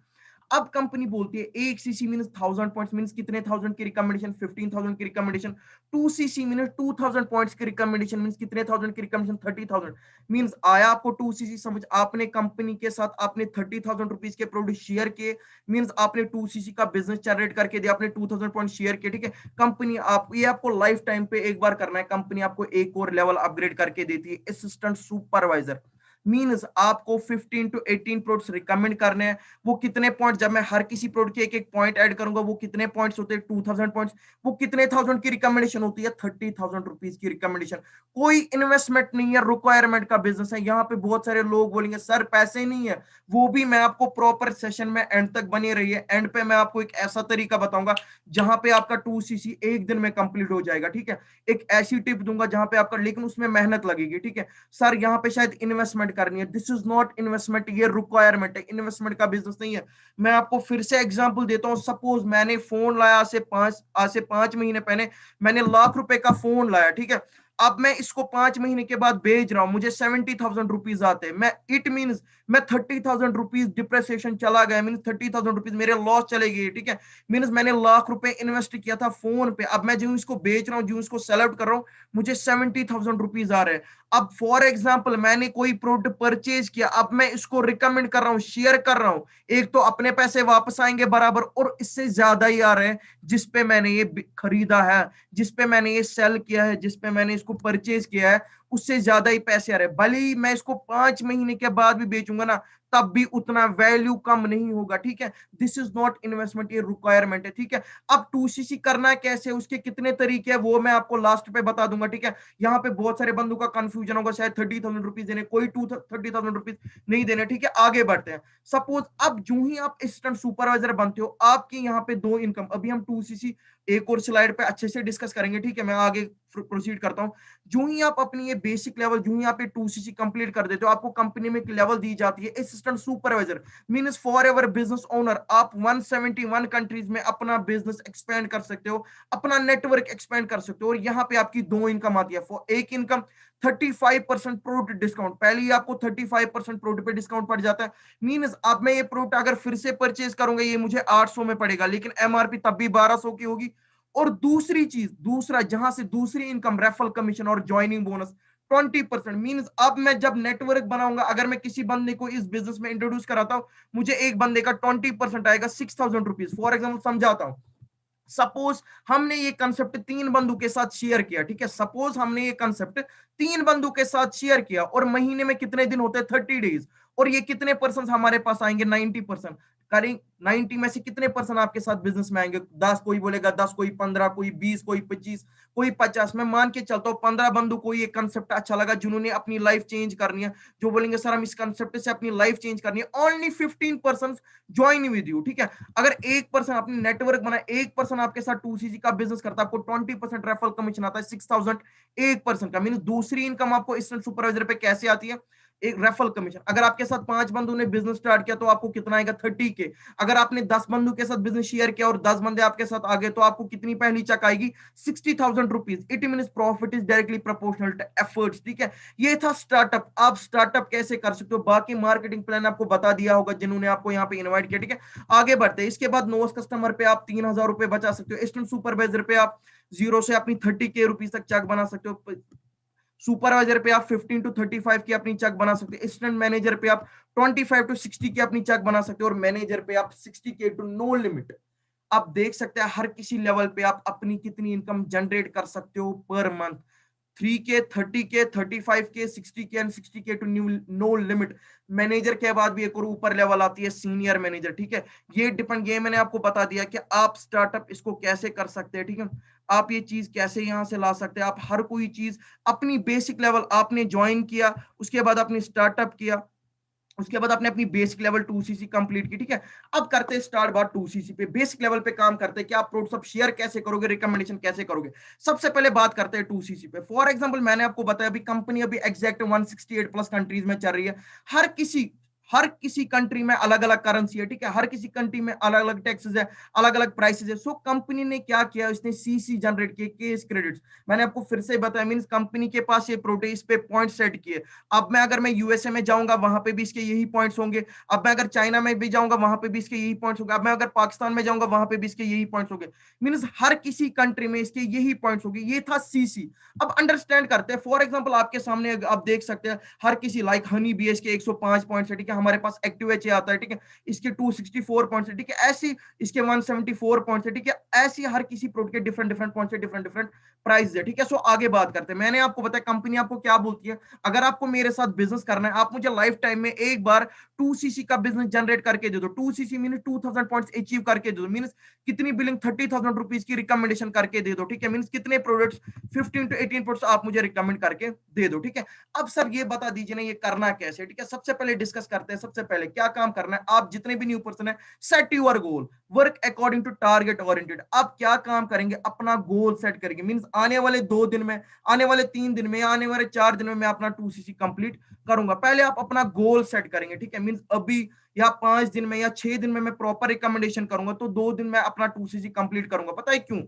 अब कंपनी बोलती है एक सीसी मीन्स 1000 पॉइंट्स, मीन्स कितने थाउजेंड की रिकमेंडेशन, 15,000 की रिकमेंडेशन। 2 सीसी मीन्स 2000 पॉइंट्स की रिकमेंडेशन, मीन्स कितने थाउजेंड की रिकमेंडेशन, 30,000। मीन्स आया आपको 2 सीसी समझ, आपने कंपनी के साथ आपने 30,000 रुपीज के प्रोडक्ट शेयर किए, मीन्स आपने 2 सीसी का बिजनेस जनरेट करके दिया, आपने 2000 पॉइंट शेयर किए, ठीक है। कंपनी आप ये आपको लाइफ टाइम पे एक बार करना है, कंपनी आपको एक और लेवल अपग्रेड करके देती है, असिस्टेंट सुपरवाइजर। मीन्स आपको 15 to 18 प्रोडक्ट्स रिकमेंड करने हैं। वो कितने पॉइंट, जब मैं हर किसी प्रोडक्ट के एक एक पॉइंट ऐड करूंगा, वो कितने पॉइंट्स होते हैं, 2000 पॉइंट्स। वो कितने थाउजेंड की रिकमेंडेशन होती है, 30,000 रुपीज की रिकमेंडेशन। कोई इन्वेस्टमेंट नहीं है, रिक्वायरमेंट का बिजनेस है। यहाँ पे बहुत सारे लोग बोलेंगे सर पैसे नहीं है, वो भी मैं आपको प्रॉपर सेशन में एंड तक बने रहिए, एंड पे मैं आपको एक ऐसा तरीका बताऊंगा जहां पे आपका 2 सीसी एक दिन में कंप्लीट हो जाएगा, ठीक है। एक ऐसी टिप दूंगा जहां पे आपका, लेकिन उसमें मेहनत लगेगी, ठीक है। सर यहाँ पे शायद इन्वेस्टमेंट करनी है, दिस इज नॉट इन्वेस्टमेंट, ये रिक्वायरमेंट है, इन्वेस्टमेंट का बिजनेस नहीं है। मैं आपको फिर से एग्जांपल देता हूं, सपोज मैंने फोन लाया आज से 5 महीने पहले, मैंने लाख रुपए का फोन लाया, ठीक है। अब मैं इसको 5 महीने के बाद बेच रहा हूं, मुझे 70,000 रुपीज आते हैं, मैं इट मीन्स मैं 30,000 रुपीज डिप्रेसिएशन चला गया, मीन्स 30,000 रुपीज मेरे लॉस चले गए, ठीक है। मीन्स मैंने लाख रुपए इन्वेस्ट किया था फोन पे, अब मैं जो इसको बेच रहा हूँ, जो इसको सेल आउट कर रहा हूँ, मुझे 70,000 रुपीज आ रहे हैं। अब फॉर एग्जाम्पल मैंने कोई प्रोडक्ट परचेज किया, अब मैं इसको रिकमेंड कर रहा हूँ, शेयर कर रहा हूँ, एक तो अपने पैसे वापस आएंगे बराबर, और इससे ज्यादा ही आ रहे हैं जिसपे मैंने ये खरीदा है, जिसपे मैंने ये सेल किया है, जिसपे मैंने इसको परचेज किया है, उससे ज्यादा ही पैसे आ रहे हैं। भले ही मैं इसको 5 महीने के बाद भी बेचूंगा ना, तब भी उतना वैल्यू कम नहीं होगा, ठीक है। दिस इज नॉट इन्वेस्टमेंट, ये रिक्वायरमेंट है, ठीक है। अब 2 सीसी करना कैसे, उसके कितने तरीके हैं, वो मैं आपको लास्ट पे बता दूंगा, ठीक है। यहाँ पे बहुत सारे बंदों का कंफ्यूजन होगा, शायद 30,000 रुपीज देने, कोई 30,000 रुपीज नहीं देने, ठीक है। आगे बढ़ते हैं। सपोज अब जो ही आप असिस्टेंट सुपरवाइजर बनते हो, आपकी यहाँ पे दो इनकम, अभी हम 2 सीसी एक और स्लाइड पे अच्छे से डिस्कस करेंगे, ठीक है। मैं आगे प्रोसीड करता हूँ। जो ही आप अपनी ये बेसिक लेवल, जो ही आप ये 2 सीसी कंप्लीट कर देते हो, आपको कंपनी में एक लेवल दी जाती है assistant supervisor, means for ever business owner. आप 171 कंट्रीज में अपना बिजनेस एक्सपेंड कर सकते हो, अपना नेटवर्क एक्सपेंड कर सकते हो, और यहाँ पे आपकी दो इनकम आती है। फॉर एक इनकम 35% प्रोडक्ट डिस्काउंट, पहले ही आपको 35% प्रोडक्ट पे डिस्काउंट पड़ जाता है। मींस अब मैं ये प्रोडक्ट अगर फिर से परचेज करूंगा, ये मुझे 800 में पड़ेगा, लेकिन एमआरपी तब भी 1200 की होगी। और दूसरी चीज, दूसरा जहां से दूसरी इनकम, रेफरल कमीशन और ज्वाइनिंग बोनस 20%। मींस अब मैं जब नेटवर्क बनाऊंगा, अगर मैं किसी बंदे को इस बिजनेस में इंट्रोड्यूस कराता हूं, मुझे एक बंदे का 20% आएगा, 6,000 रुपीज। फॉर एग्जाम्पल समझाता हूं। सपोज हमने ये कंसेप्ट 3 बंदों के साथ शेयर किया, ठीक है। सपोज हमने ये कंसेप्ट 3 बंदों के साथ शेयर किया, और महीने में कितने दिन होते हैं, 30 डेज, और ये कितने परसेंट हमारे पास आएंगे, 90%। करें 90 में से कितने परसेंट आपके साथ बिजनेस में आएंगे, 10, कोई बोलेगा 10, कोई 15, कोई 20, कोई 25, कोई 50। मैं मान के चलता हूँ 15 बंदों को ये कंसेप्ट अच्छा लगा, जिन्होंने अपनी लाइफ चेंज करनी है, जो बोलेंगे सर हम इस कंसेप्ट से अपनी लाइफ चेंज करनी है। ओनली 15% ज्वाइन विद यू, ठीक है। अगर 1% अपनी नेटवर्क बना, 1% आपके साथ 2 सीसी का बिजनेस करता है, आपको 20% रेफरल कमीशन आता है, 6,000 1% का। मीन दूसरी इनकम आपको असिस्टेंट सुपरवाइजर पे कैसे आती है, एक रेफरल कमीशन। अगर आपके साथ 5 बंदों ने बिजनेस स्टार्ट किया, तो आपको कितना आएगा, 30K। अगर आपने 10 बंदों के साथ बिजनेस शेयर किया और 10 बंदे आपके साथ आ गए, तो आपको कितनी पहली चेक आएगी, 60,000 rupees. It mean profit is directly proportional to efforts, ठीक है। ये था स्टार्टअप। आप स्टार्टअप कैसे कर सकते हो, बाकी मार्केटिंग प्लान आपको बता दिया होगा जिन्होंने आपको यहाँ पे इन्वाइट किया, ठीक है। आगे बढ़ते हैं। इसके बाद नोस कस्टमर पे आप 3,000 रुपए बचा सकते हो। असिस्टेंट सुपरवाइजर पे आप 0 से अपनी 30K रुपीज तक चेक बना सकते हो। सुपरवाइजर पे आप 15 to 35 की अपनी चेक बना सकते हो। असिस्टेंट मैनेजर पे आप 25 to 60 की अपनी चेक बना सकते हो, और मैनेजर पे आप 60K टू नो लिमिट। आप देख सकते हैं हर किसी लेवल पे आप अपनी कितनी इनकम जनरेट कर सकते हो per month. 3K, 30K, 35K, 60K and 60K to new no limit. Manager के बाद भी एक और ऊपर लेवल आती है, सीनियर मैनेजर, ठीक है। ये डिपेंड, ये मैंने आपको बता दिया कि आप स्टार्टअप इसको कैसे कर सकते हैं, ठीक है। आप ये चीज कैसे यहां से ला सकते हैं। आप हर कोई चीज अपनी बेसिक लेवल आपने ज्वाइन किया, उसके बाद आपने स्टार्टअप किया, उसके बाद आपने अपनी बेसिक लेवल 2 सीसी कंप्लीट की, ठीक है। अब करते हैं स्टार्ट बात 2 सीसी पे, बेसिक लेवल पे काम करते हैं कि आप प्रोडक्ट सब शेयर कैसे करोगे, रिकमेंडेशन कैसे करोगे। सबसे पहले बात करते हैं 2 सीसी पे। फॉर एग्जांपल मैंने आपको बताया अभी कंपनी अभी एग्जैक्ट 168 प्लस कंट्रीज में चल रही है। हर किसी हर किसी कंट्री में अलग अलग करेंसी है, ठीक है, हर किसी कंट्री में अलग अलग टैक्सेस है, अलग अलग प्राइसेस है। सो कंपनी ने क्या किया, उसने सीसी जनरेट किए, केस क्रेडिट्स। मैंने आपको फिर से बताया, मींस कंपनी के पास ये प्रोडक्ट, इस पे पॉइंट सेट किए। अब मैं अगर मैं यूएसए में जाऊंगा वहां पे भी इसके यही पॉइंट्स होंगे, अब मैं अगर चाइना में भी जाऊंगा वहां पे भी इसके यही पॉइंट्स होंगे, अब मैं अगर पाकिस्तान में जाऊंगा वहां पे भी इसके यही पॉइंट्स होंगे। मींस हर किसी कंट्री में इसके यही पॉइंट्स होंगे। ये था सीसी। अब अंडरस्टैंड करते हैं, फॉर एग्जांपल आपके सामने आप देख सकते हैं, हर किसी लाइक हनी बीएस के 105 पॉइंट्स है, ठीक है, हमारे पास एक्टिव एच आता है, ठीक है, इसके 264 पॉइंट्स है, ठीक है, ऐसी इसके 174 पॉइंट्स है, ठीक है, ऐसी हर किसी प्रोडक्ट के डिफरेंट डिफरेंट पॉइंट्स है, डिफरेंट डिफरेंट प्राइस है, ठीक है। सो आगे बात करते हैं। मैंने आपको बताया कंपनी आपको क्या बोलती है, अगर आपको मेरे साथ बिजनेस करना है, आप मुझे लाइफ टाइम में एक बार 2cc का बिजनेस जनरेट करके दे दो। 2cc मीन 2000 पॉइंट्स अचीव करके दे दो, मीन कितनी बिलिंग, 30,000 रुपीज की रिकमेंडेशन करके दे दो, ठीक है, मीन कितने प्रोडक्ट्स, 15 to 18 प्रोडक्ट्स आप मुझे रिकमेंड करके दे दो, ठीक है। अब सर ये बता दीजिए ना, ये करना कैसे, ठीक है। सबसे पहले डिस्कस करते हैं, सबसे पहले क्या काम करना है। आप जितने भी न्यू पर्सन है, set your goal, work according to target oriented. आप क्या काम करेंगे, अपना गोल सेट करेंगे, मीन आने वाले 2 दिन में, आने वाले 3 दिन में, आने वाले 4 दिन में मैं अपना 2cc कंप्लीट करूंगा। पहले आप अपना गोल सेट करेंगे, ठीक है, मीन अभी या 5 दिन में या 6 दिन में मैं प्रॉपर रिकमेंडेशन करूंगा, तो 2 दिन में अपना 2cc कंप्लीट करूंगा। पता है क्यों?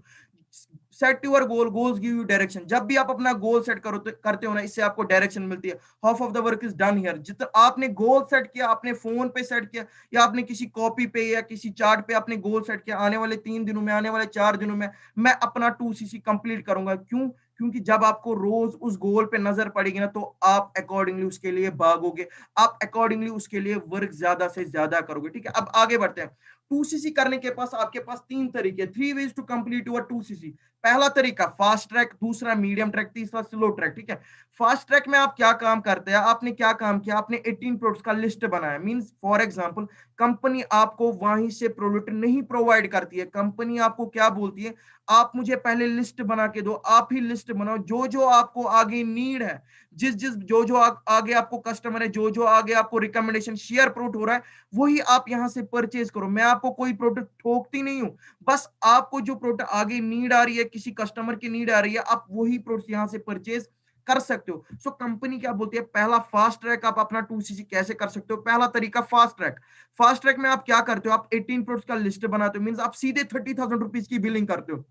Set your goal, goals give you direction. जब भी आप अपना गोल सेट करो करते हो ना, इससे आपको डायरेक्शन मिलती है। Half of the work is done here. जितना आपने गोल सेट किया, आपने फोन पे सेट किया या आपने किसी कॉपी पे या किसी चार्ट पे आपने गोल सेट किया, आने वाले 3 दिनों में, आने वाले 4 दिनों में मैं अपना 2cc कंप्लीट करूंगा। क्यों? क्योंकि जब आपको रोज उस गोल पे नजर पड़ेगी ना, तो आप अकॉर्डिंगली उसके लिए भागोगे, आप अकॉर्डिंगली उसके लिए वर्क ज्यादा से ज्यादा करोगे, ठीक है। अब आगे बढ़ते हैं। 2cc करने के पास आपके पास 3 तरीके, 3 ways to complete your 2cc। पहला तरीका फास्ट ट्रैक, दूसरा मीडियम ट्रैक, तीसरा स्लो ट्रैक, ठीक है। फास्ट ट्रैक में आप क्या काम करते हैं, आपने क्या काम किया, आपने 18 प्रोडक्ट्स का लिस्ट बनाया। मींस फॉर एग्जांपल कंपनी आपको वहीं से प्रोडक्ट नहीं प्रोवाइड करती है, कंपनी आपको क्या बोलती है, आप मुझे पहले लिस्ट बना के दो, आप ही लिस्ट बनाओ, जो जो आपको आगे नीड है, जिस जिस जो जो आगे आपको कस्टमर है, जो जो आगे आपको रिकमेंडेशन शेयर प्रोट हो रहा है, वही आप यहां से परचेज करो। मैं आपको कोई प्रोडक्ट ठोकती नहीं हूं, बस आपको जो प्रोडक्ट आगे नीड आ रही है, किसी कस्टमर की नीड आ रही है, आप वही प्रोडक्ट यहां से परचेज कर सकते हो। सो कंपनी क्या बोलती है, पहला फास्ट ट्रैक आप अपना 2cc कैसे कर सकते हो। पहला तरीका फास्ट ट्रैक। फास्ट ट्रैक में आप क्या करते हो, आप 18 प्रोडक्ट्स का लिस्ट बनाते हो, मींस आप सीधे 30,000 रुपीज की बिलिंग करते हो,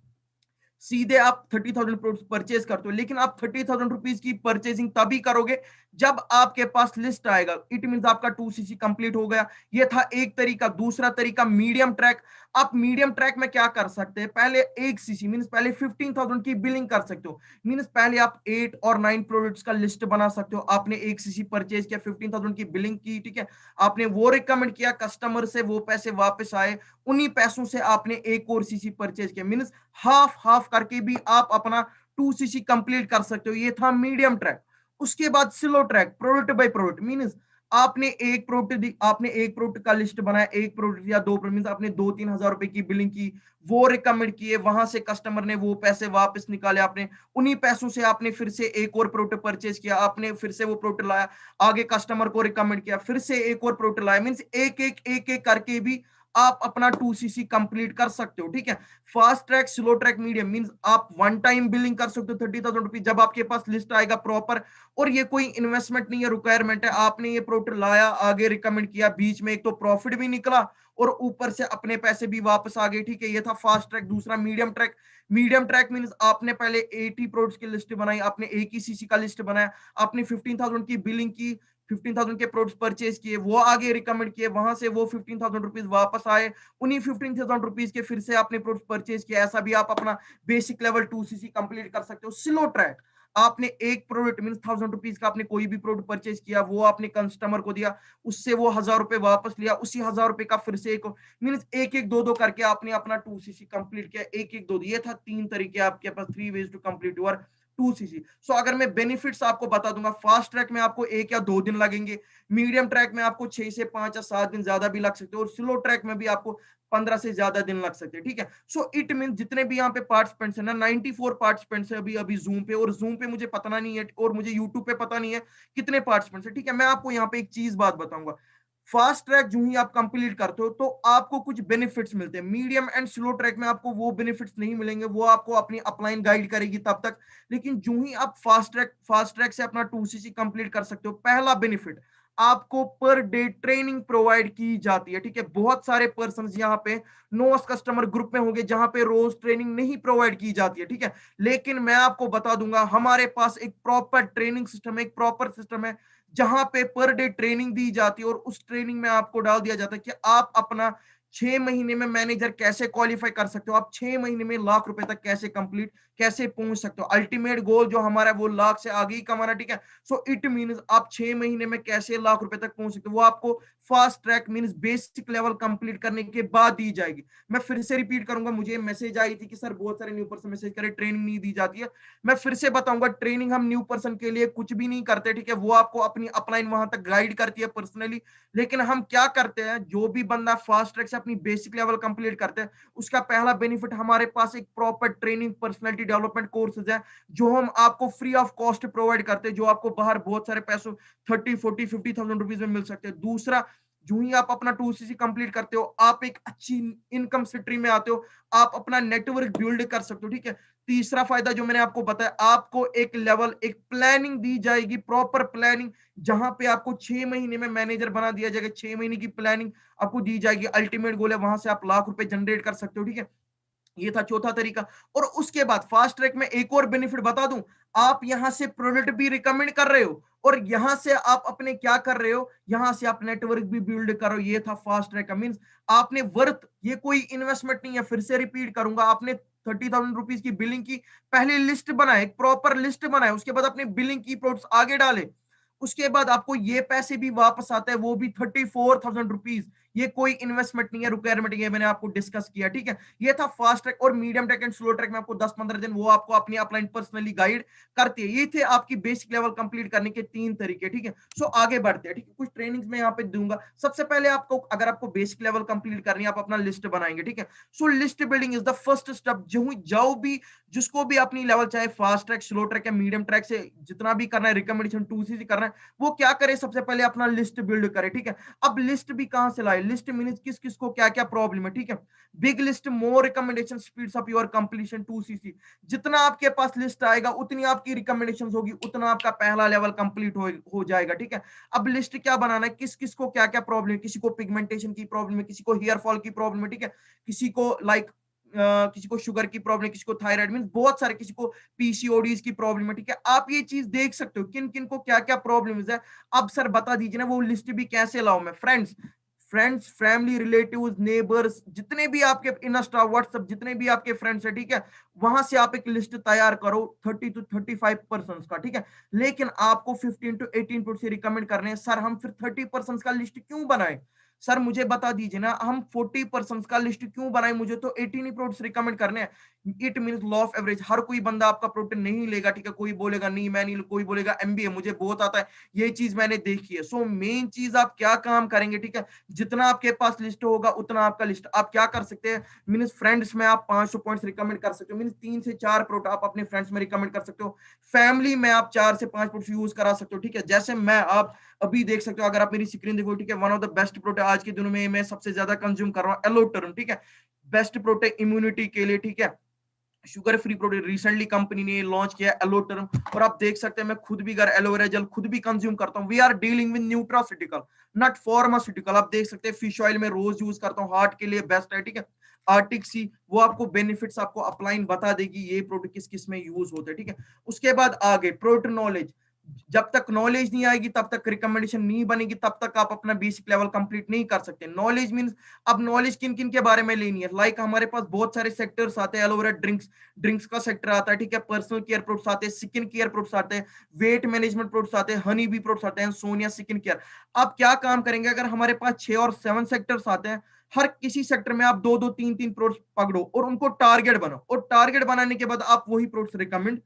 सीधे आप 30,000 प्रोडक्ट्स परचेज करते हो। लेकिन आप 30,000 रुपीज की परचेजिंग तभी करोगे जब आपके पास लिस्ट आएगा। इट मींस आपका 2cc कंप्लीट हो गया। ये था एक तरीका। दूसरा तरीका मीडियम ट्रैक। आप मीडियम ट्रैक में क्या कर सकते हैं, पहले 1cc मींस पहले 15,000 की बिलिंग कर सकते हो। मींस पहले आप 8 और 9 प्रोडक्ट्स का लिस्ट बना सकते हो। आपने 1cc परचेज किया, 15,000 की बिलिंग की, ठीक है, आपने वो रिकमेंड किया कस्टमर से, वो पैसे वापस आए, उन्हीं पैसों से आपने एक और सीसी परचेज किया। मींस हाफ हाफ करके भी आप अपना 2cc कंप्लीट कर सकते हो। ये था मीडियम ट्रैक। उसके बाद slow track, product by product. Means आपने एक प्रोडक्ट का लिस्ट बनाया, एक प्रोडक्ट या 2 मींस आपने 2-3 हजार रुपए की बिलिंग की, वो रिकमेंड किए, वहां से कस्टमर ने वो पैसे वापस निकाले, आपने उन्हीं पैसों से आपने फिर से एक और प्रोडक्ट परचेज किया, आपने फिर से वो प्रोडक्ट लाया, आगे कस्टमर को रिकमेंड किया, फिर से एक और प्रोडक्ट लाया। मींस एक एक करके भी आप अपना 2cc कंप्लीट कर सकते हो, ठीक है। Fast track, slow track, medium means आप वन टाइम बिलिंग कर सकते हो 30,000 रुपीज जब आपके पास लिस्ट आएगा प्रॉपर। और ये कोई इन्वेस्टमेंट नहीं है, रिक्वायरमेंट है। आपने ये प्रोडक्ट लाया, आगे रिकमेंड किया, बीच में एक तो प्रॉफिट भी निकला और ऊपर से अपने पैसे भी वापस आ गए, ठीक है। ये था फास्ट ट्रैक। दूसरा medium track. Medium track means आपने पहले 80 प्रोडक्ट्स की लिस्ट बनाई, आपने एक ही सीसी का लिस्ट बनाया, आपने 15,000 की बिलिंग की, 15,000 के प्रोडक्ट्स परचेज किए, वो आगे रिकमेंड किए, वहां से वो 15,000 रुपीज वापस आए, उन्हीं 15,000 रुपीज के फिर से आपने प्रोडक्ट्स परचेज किया। ऐसा भी आप अपना बेसिक लेवल 2cc कंप्लीट कर सकते हो। स्लो ट्रैक, आपने एक प्रोडक्ट मीन 1,000 रुपीज का आपने कोई भी प्रोडक्ट परचेज किया, वो आपने कस्टमर को दिया, उससे वो 1,000 रुपए वापस लिया, उसी 1,000 रुपए का फिर से एक मीन एक एक दो दो करके आपने अपना 2cc कंप्लीट किया, एक एक दो। ये था 3 तरीके आपके पास, 3 ways to complete your 2cc। So अगर मैं बेनिफिट्स आपको बता दूंगा, फास्ट ट्रैक में आपको 1 या 2 दिन लगेंगे, मीडियम ट्रैक में आपको 6 से 5 या 7 दिन ज्यादा भी लग सकते हैं, और स्लो ट्रैक में भी आपको 15 से ज्यादा दिन लग सकते हैं, ठीक है। सो इट मीन जितने भी यहाँ पे पार्टिसिपेंट्स है ना, 94 पार्टिसिपेंट्स है अभी अभी जूम पे, और जूम पे मुझे पता नहीं है और मुझे यूट्यूब पे पता नहीं है कितने पार्टिसिपेंट्स है, ठीक है। मैं आपको यहाँ पे एक चीज बात बताऊंगा, फास्ट ट्रैक जो ही आप कंप्लीट करते हो तो आपको कुछ बेनिफिट्स मिलते हैं। मीडियम एंड स्लो ट्रैक में आपको वो बेनिफिट्स नहीं मिलेंगे, वो आपको अपनी अपलाइन गाइड करेगी तब तक। लेकिन जो ही आप फास्ट ट्रैक से अपना 2cc कंप्लीट कर सकते हो, पहला बेनिफिट, आपको पर डे ट्रेनिंग प्रोवाइड की जाती है, ठीक है। बहुत सारे पर्सन यहाँ पे नोस कस्टमर ग्रुप में होंगे जहां पे रोज ट्रेनिंग नहीं प्रोवाइड की जाती है, ठीक है। लेकिन मैं आपको बता दूंगा हमारे पास एक प्रॉपर ट्रेनिंग सिस्टम है, एक प्रॉपर सिस्टम है जहां पे पर डे ट्रेनिंग दी जाती है और उस ट्रेनिंग में आपको डाल दिया जाता है कि आप अपना 6 महीने में मैनेजर कैसे क्वालिफाई कर सकते हो, आप 6 महीने में लाख रुपए तक कैसे कंप्लीट कैसे पहुंच सकते हो। अल्टीमेट गोल जो हमारा है वो लाख से आगे ही कमाना, ठीक है। सो इट मीन्स आप 6 महीने में कैसे लाख रुपए तक पहुंच सकते हो वो आपको fast track means basic level complete करने के बाद दी जाएगी। मैं फिर से रिपीट करूंगा, मुझे मैसेज आई थी कि सर बहुत सारे न्यू पर्सन मैसेज करे ट्रेनिंग नहीं दी जाती है। मैं फिर से बताऊंगा, ट्रेनिंग हम न्यू पर्सन के लिए कुछ भी नहीं करते, ठीक है। वो आपको अपनी अपलाइन वहां तक गाइड करती है पर्सनली। लेकिन हम क्या करते हैं, जो भी बंदा फास्ट ट्रैक से अपनी बेसिक लेवल कंप्लीट करते हैं उसका पहला बेनिफिट हमारे पास एक proper training personality development courses है जो हम आपको फ्री ऑफ कॉस्ट प्रोवाइड करते हैं, जो आपको बाहर बहुत सारे पैसों 30, 40, 50,000 रुपीज में मिल सकते हैं। दूसरा, जो ही आप अपना 2CC कंप्लीट करते हो आप एक अच्छी इनकम स्ट्रीम में आते हो, आप अपना नेटवर्क बिल्ड कर सकते हो, ठीक है। तीसरा फायदा जो मैंने आपको बताया, आपको एक लेवल एक प्लानिंग दी जाएगी, प्रॉपर प्लानिंग, जहां पे आपको 6 महीने में मैनेजर बना दिया जाएगा। 6 महीने की प्लानिंग आपको दी जाएगी, अल्टीमेट गोल है वहां से आप लाख रुपए जनरेट कर सकते हो, ठीक है। ये था चौथा तरीका। और उसके बाद फास्ट ट्रैक में एक और बेनिफिट बता दूं, आप यहां से प्रोडक्ट भी रिकमेंड कर रहे हो और यहां से आप अपने क्या कर रहे हो, यहां से आप नेटवर्क भी बिल्ड करो। ये था फास्ट ट्रैक का मींस आपने वर्थ, ये कोई इन्वेस्टमेंट नहीं है, फिर से रिपीट करूंगा, आपने 30,000 रुपीज की बिलिंग की पहले लिस्ट बनाए, एक प्रॉपर लिस्ट बनाए, उसके बाद अपने बिलिंग की प्रोडक्ट्स आगे डाले, उसके बाद आपको ये पैसे भी वापस आते हैं, वो भी 34,000 रुपीज। ये कोई इन्वेस्टमेंट नहीं है, रिक्वायरमेंट ये मैंने आपको डिस्कस किया, ठीक है। ये था फास्ट ट्रैक। और medium track and slow track में आपको 10-15 दिन वो आपको अपनी अपलाइन पर्सनली गाइड करती है। ये थे आपकी बेसिक लेवल कंप्लीट करने के 3 तरीके, ठीक है। सो आगे बढ़ते हैं, ठीक है। कुछ ट्रेनिंग्स में यहाँ पे दूंगा। सबसे पहले आपको, अगर आपको बेसिक लेवल कंप्लीट करनी है, आप अपना लिस्ट बनाएंगे, ठीक है। So list building is the first step. जाओ भी, जिसको भी अपनी लेवल चाहे फास्ट ट्रैक, स्लो ट्रैक या मीडियम ट्रैक से जितना भी करना है, रिकमेंडेशन 2CC करना है, वो क्या करे, सबसे पहले अपना लिस्ट बिल्ड करे, ठीक है। अब लिस्ट भी कहां से लाए, लिस्ट मीन्स किस किस को क्या क्या प्रॉब्लम है, ठीक है। Big list more recommendation speeds up your completion 2CC। जितना आपके पास लिस्ट आएगा उतनी आपकी रिकमेंडेशन होगी, उतना आपका पहला लेवल कंप्लीट हो जाएगा, ठीक है। अब लिस्ट क्या बनाना है, किस किस को क्या क्या प्रॉब्लम है, किसी को पिगमेंटेशन की प्रॉब्लम है, किसी को हेयर फॉल की प्रॉब्लम है, ठीक है। किसी को किसी को शुगर की प्रॉब्लम है, किसी को थायराइड मीन बहुत सारे, किसी को पीसीओडीज की प्रॉब्लम है, ठीक है। आप ये चीज देख सकते हो किन किन को क्या क्या प्रॉब्लम्स है। अब सर बता दीजिए ना वो लिस्ट भी कैसे लाऊं मैं। फ्रेंड्स, फैमिली, रिलेटिव्स, नेबर्स, जितने भी आपके इंस्टा व्हाट्सएप जितने भी आपके फ्रेंड्स है, ठीक है, वहां से आप एक लिस्ट तैयार करो 30 to 35 पर्सन का, ठीक है। लेकिन आपको 15 to 18 से रिकमेंड करने हैं। सर हम फिर 30 पर्सन का लिस्ट क्यों बनाए, सर मुझे बता दीजिए ना, हम 40 पर्सन का लिस्ट क्यों बनाए, मुझे तो 18 ही प्रोडक्ट्स रिकमेंड करने हैं। It means law of average, हर कोई बंदा आपका प्रोडक्ट नहीं लेगा, ठीक है। कोई बोलेगा नहीं मैं नहीं, कोई बोलेगा एमबीए मुझे बहुत आता है, ये चीज मैंने देखी है। सो मेन चीज आप क्या काम करेंगे, ठीक है, जितना आपके पास लिस्ट होगा उतना आपका लिस्ट। आप क्या कर सकते हैं, मींस फ्रेंड्स में आप 500 पॉइंट्स रिकमेंड कर सकते हो, मींस 3 से 4 प्रोडक्ट आप अपने फ्रेंड्स में रिकमेंड कर सकते हो। फैमिली में आप 4 से 5 प्रोडक्ट यूज करा सकते हो, ठीक है। जैसे मैं, आप अभी देख सकते हो, अगर आप मेरी स्क्रीन देखो, ठीक है, one of the best product आज के दिनों में मैं सबसे ज्यादा कंज्यूम कर रहा हूँ एलोटर्म, ठीक है। बेस्ट प्रोडक्ट इम्यूनिटी के लिए, ठीक है, sugar free product recently company ने लॉन्च किया एलोटर्म। और आप देख सकते हैं मैं खुद भी घर एलोवेरा जेल खुद भी कंज्यूम करता हूं। We are dealing with nutraceutical not pharmaceutical. आप देख सकते हैं फिश ऑयल में रोज यूज करता हूं, हार्ट के लिए बेस्ट है, ठीक है। आर्टिक सी वो आपको बेनिफिट्स आपको अपलाइन बता देगी, ये प्रोडक्ट किस किस में यूज होते हैं, ठीक है। उसके बाद आगे प्रोडक्ट नॉलेज, जब तक नॉलेज नहीं आएगी तब तक रिकमेंडेशन नहीं बनेगी, तब तक आप अपना बेसिक लेवल कंप्लीट नहीं कर सकते। नॉलेज मींस अब नॉलेज किन किन के बारे में लेनी है, लाइक हमारे पास बहुत सारे सेक्टर्स आते हैं, एलोवेरा ड्रिंक्स का सेक्टर आता है, ठीक है, पर्सनल केयर प्रोडक्ट्स आते हैं, स्किन केयर प्रोडक्ट्स आते हैं, वेट मैनेजमेंट प्रोडक्ट्स आते हैं, हनी बी प्रोडक्ट्स आते हैं, सोनिया स्किन केयर। आप क्या काम करेंगे, अगर हमारे पास 6 और 7 सेक्टर्स आते हैं, हर किसी सेक्टर में आप 2-2 3-3 प्रोडक्ट्स पकड़ो और उनको टारगेट बनाओ, और टारगेट बनाने के बाद आप वही प्रोडक्ट्स रिकमेंड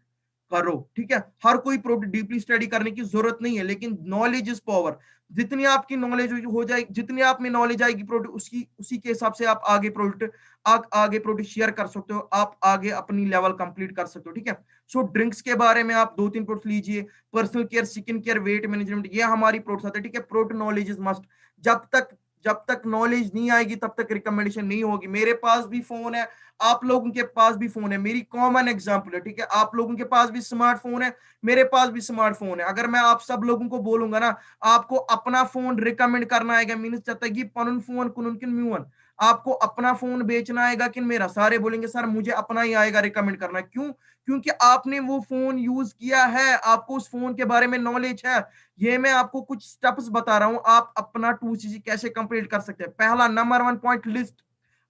करो, ठीक है। हर कोई प्रोडक्ट डीपली स्टडी करने की जरूरत नहीं है, लेकिन नॉलेज इज पावर। जितनी आपकी नॉलेज हो जाएगी, जितनी आप में नॉलेज आएगी प्रोडक्ट उसकी उसी के हिसाब से आप आगे प्रोडक्ट शेयर कर सकते हो, आप आगे अपनी लेवल कंप्लीट कर सकते हो, ठीक है। सो ड्रिंक्स के बारे में आप 2-3 प्रोडक्ट लीजिए, personal care, skin care, weight management, ये हमारी प्रोडक्ट्स आते हैं, ठीक है। Product knowledge is must. जब तक जब तक नॉलेज नहीं आएगी तब तक रिकमेंडेशन नहीं होगी। मेरे पास भी फोन है, आप लोगों के पास भी फोन है, मेरी कॉमन एग्जांपल है, ठीक है। आप लोगों के पास भी स्मार्टफोन है, मेरे पास भी स्मार्टफोन है। अगर मैं आप सब लोगों को बोलूंगा ना आपको अपना फोन रिकमेंड करना आएगा, मीनस चाहता है कि पनुन फोन कुनुन म्यून, आपको अपना फोन बेचना आएगा कि मेरा, सारे बोलेंगे सर मुझे अपना ही आएगा रिकमेंड करना। क्यों? क्योंकि आपने वो फोन यूज किया है, आपको उस फोन के बारे में नॉलेज है। ये मैं आपको कुछ स्टेप्स बता रहा हूं, आप अपना 2cc कैसे कंप्लीट कर सकते हैं। पहला नंबर 1 पॉइंट लिस्ट,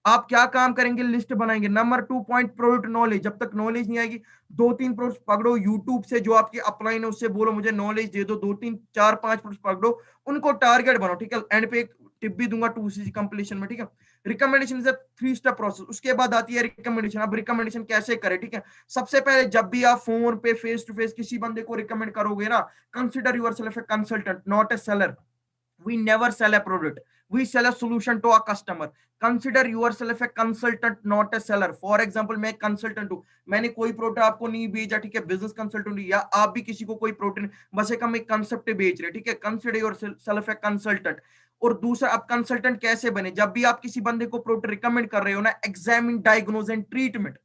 आप क्या काम करेंगे, लिस्ट बनाएंगे। नंबर 2 पॉइंट प्रोडक्ट नॉलेज, जब तक नॉलेज नहीं आएगी 2-3 प्रोडक्ट पकड़ो यूट्यूब से, जो आपकी अपलाइन है उससे बोलो मुझे नॉलेज दे दो, 2-3-4-5 प्रोडक्ट पकड़ो, उनको टारगेट बनाओ, ठीक है। एंड पे एक टिप भी दूंगा 2cc कंप्लीशन में, ठीक है। Recommendation is a 3 step process, उसके बाद आती है रिकमेंडेशन। अब रिकमेंडेशन कैसे करें, ठीक है। सबसे पहले जब भी आप फोन पे फेस टू फेस किसी बंदे को रिकमेंड करोगे ना, consider yourself a consultant not a seller. We never sell a product, we sell a solution to a customer. Consider yourself a consultant not a seller. For example, मैं कंसल्टेंट हूँ, मैंने कोई प्रोडक्ट आपको नहीं भेजा, ठीक है, बिजनेस कंसल्टेंट, या आप भी किसी को कोई प्रोडक्ट, बस एक हम एक कंसेप्ट बेच रहे, ठीक है। Consider yourself a consultant. और दूसरा, आप कंसल्टेंट कैसे बने, जब भी आप किसी बंदे को प्रोडक्ट रिकमेंड कर रहे हो ना, एग्जामिन डायग्नोज एंड ट्रीटमेंट।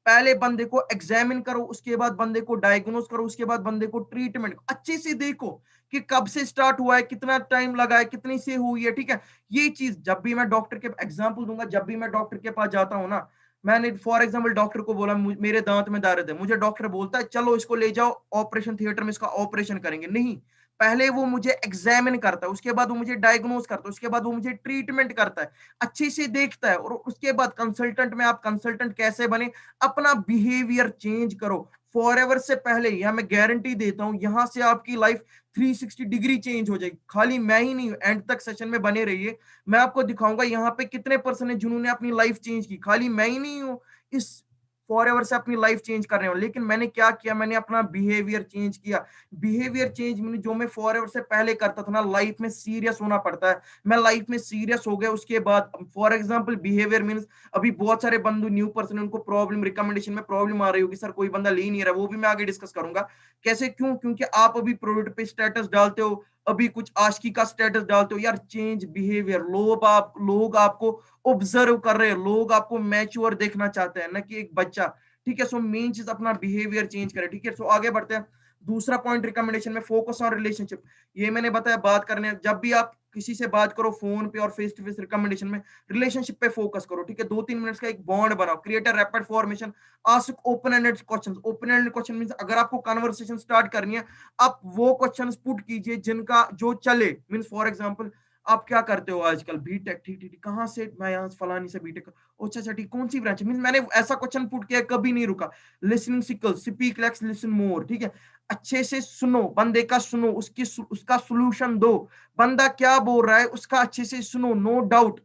पहले बंदे को एग्जामिन करो, उसके बाद बंदे को डायग्नोस करो, उसके बाद बंदे को ट्रीटमेंट अच्छे से देखो कि कब से स्टार्ट हुआ है, कितना टाइम लगा है, कितनी से हुई है, ठीक है। ये चीज जब भी मैं डॉक्टर के एग्जांपल दूंगा, जब भी मैं डॉक्टर के पास जाता हूं ना, मैंने फॉर एग्जांपल डॉक्टर को बोला मेरे दांत में दर्द है, मुझे डॉक्टर बोलता है चलो इसको ले जाओ ऑपरेशन थिएटर में, इसका ऑपरेशन करेंगे, नहीं। पहले वो मुझे एग्जामिन करता है, उसके बाद वो मुझे डायग्नोस करता है, उसके बाद वो मुझे ट्रीटमेंट करता है, अच्छे से देखता है। और उसके बाद कंसल्टेंट में आप कंसल्टेंट कैसे बने, अपना बिहेवियर चेंज करो। फॉरएवर से पहले यह मैं गारंटी देता हूं, यहां से आपकी लाइफ 360 डिग्री चेंज हो जाएगी। खाली मैं ही नहीं, एंड तक सेशन में बने रहिए, मैं आपको दिखाऊंगा यहाँ पे कितने पर्सन है जिन्होंने अपनी लाइफ चेंज की। खाली मैं ही नहीं हूँ इस फॉरएवर से अपनी लाइफ चेंज कर रहे हो, लेकिन मैंने क्या किया, मैंने अपना बिहेवियर चेंज किया। बिहेवियर चेंज मैंने जो मैं फॉरएवर से पहले करता था ना, लाइफ में सीरियस होना पड़ता है, मैं लाइफ में सीरियस हो गया उसके बाद। फॉर एग्जांपल बिहेवियर मींस, अभी बहुत सारे बंदू न्यू पर्सन, उनको प्रॉब्लम, रिकमेंडेशन में प्रॉब्लम आ रही होगी, सर कोई बंदा ले नहीं रहा, वो भी मैं आगे डिस्कस करूंगा कैसे। क्यों? क्योंकि आप अभी प्रोडक्ट पे स्टेटस डालते हो, अभी कुछ आशिकी का स्टेटस डालते हो, यार चेंज बिहेवियर। लोग आपको ऑब्जर्व कर रहे हैं, लोग आपको मैच्योर देखना चाहते हैं, ना कि एक बच्चा, ठीक है। सो मेन चीज अपना बिहेवियर चेंज करें, ठीक है। सो आगे बढ़ते हैं। दूसरा पॉइंट रिकमेंडेशन में, फोकस ऑन रिलेशनशिप। ये मैंने बताया बात करने, जब भी आप किसी से बात करो फोन पे और फेस टू फेस रिकमेंडेशन में, रिलेशनशिप पे फोकस करो, ठीक है। 2-3 मिनट्स का एक बॉन्ड बनाओ, create a rapid formation, ask open ended questions. Open ended question means अगर आपको कन्वर्सेशन स्टार्ट करनी है, आप वो क्वेश्चंस पुट कीजिए जिनका जो चले। मींस फॉर एग्जांपल, आप क्या करते हो आजकल, बीटेक, ठीक ठीक, कहां से, मैं यहाँ फलानी से बीटेक, अच्छा अच्छा ठीक, कौन सी ब्रांच, मींस मैंने ऐसा क्वेश्चन पुट किया, कभी नहीं रुका। Listening skills, speak less listen more, ठीक है। अच्छे से सुनो, बंदे का सुनो, उसका सॉल्यूशन दो। बंदा क्या बोल रहा है उसका अच्छे से सुनो, नो डाउट।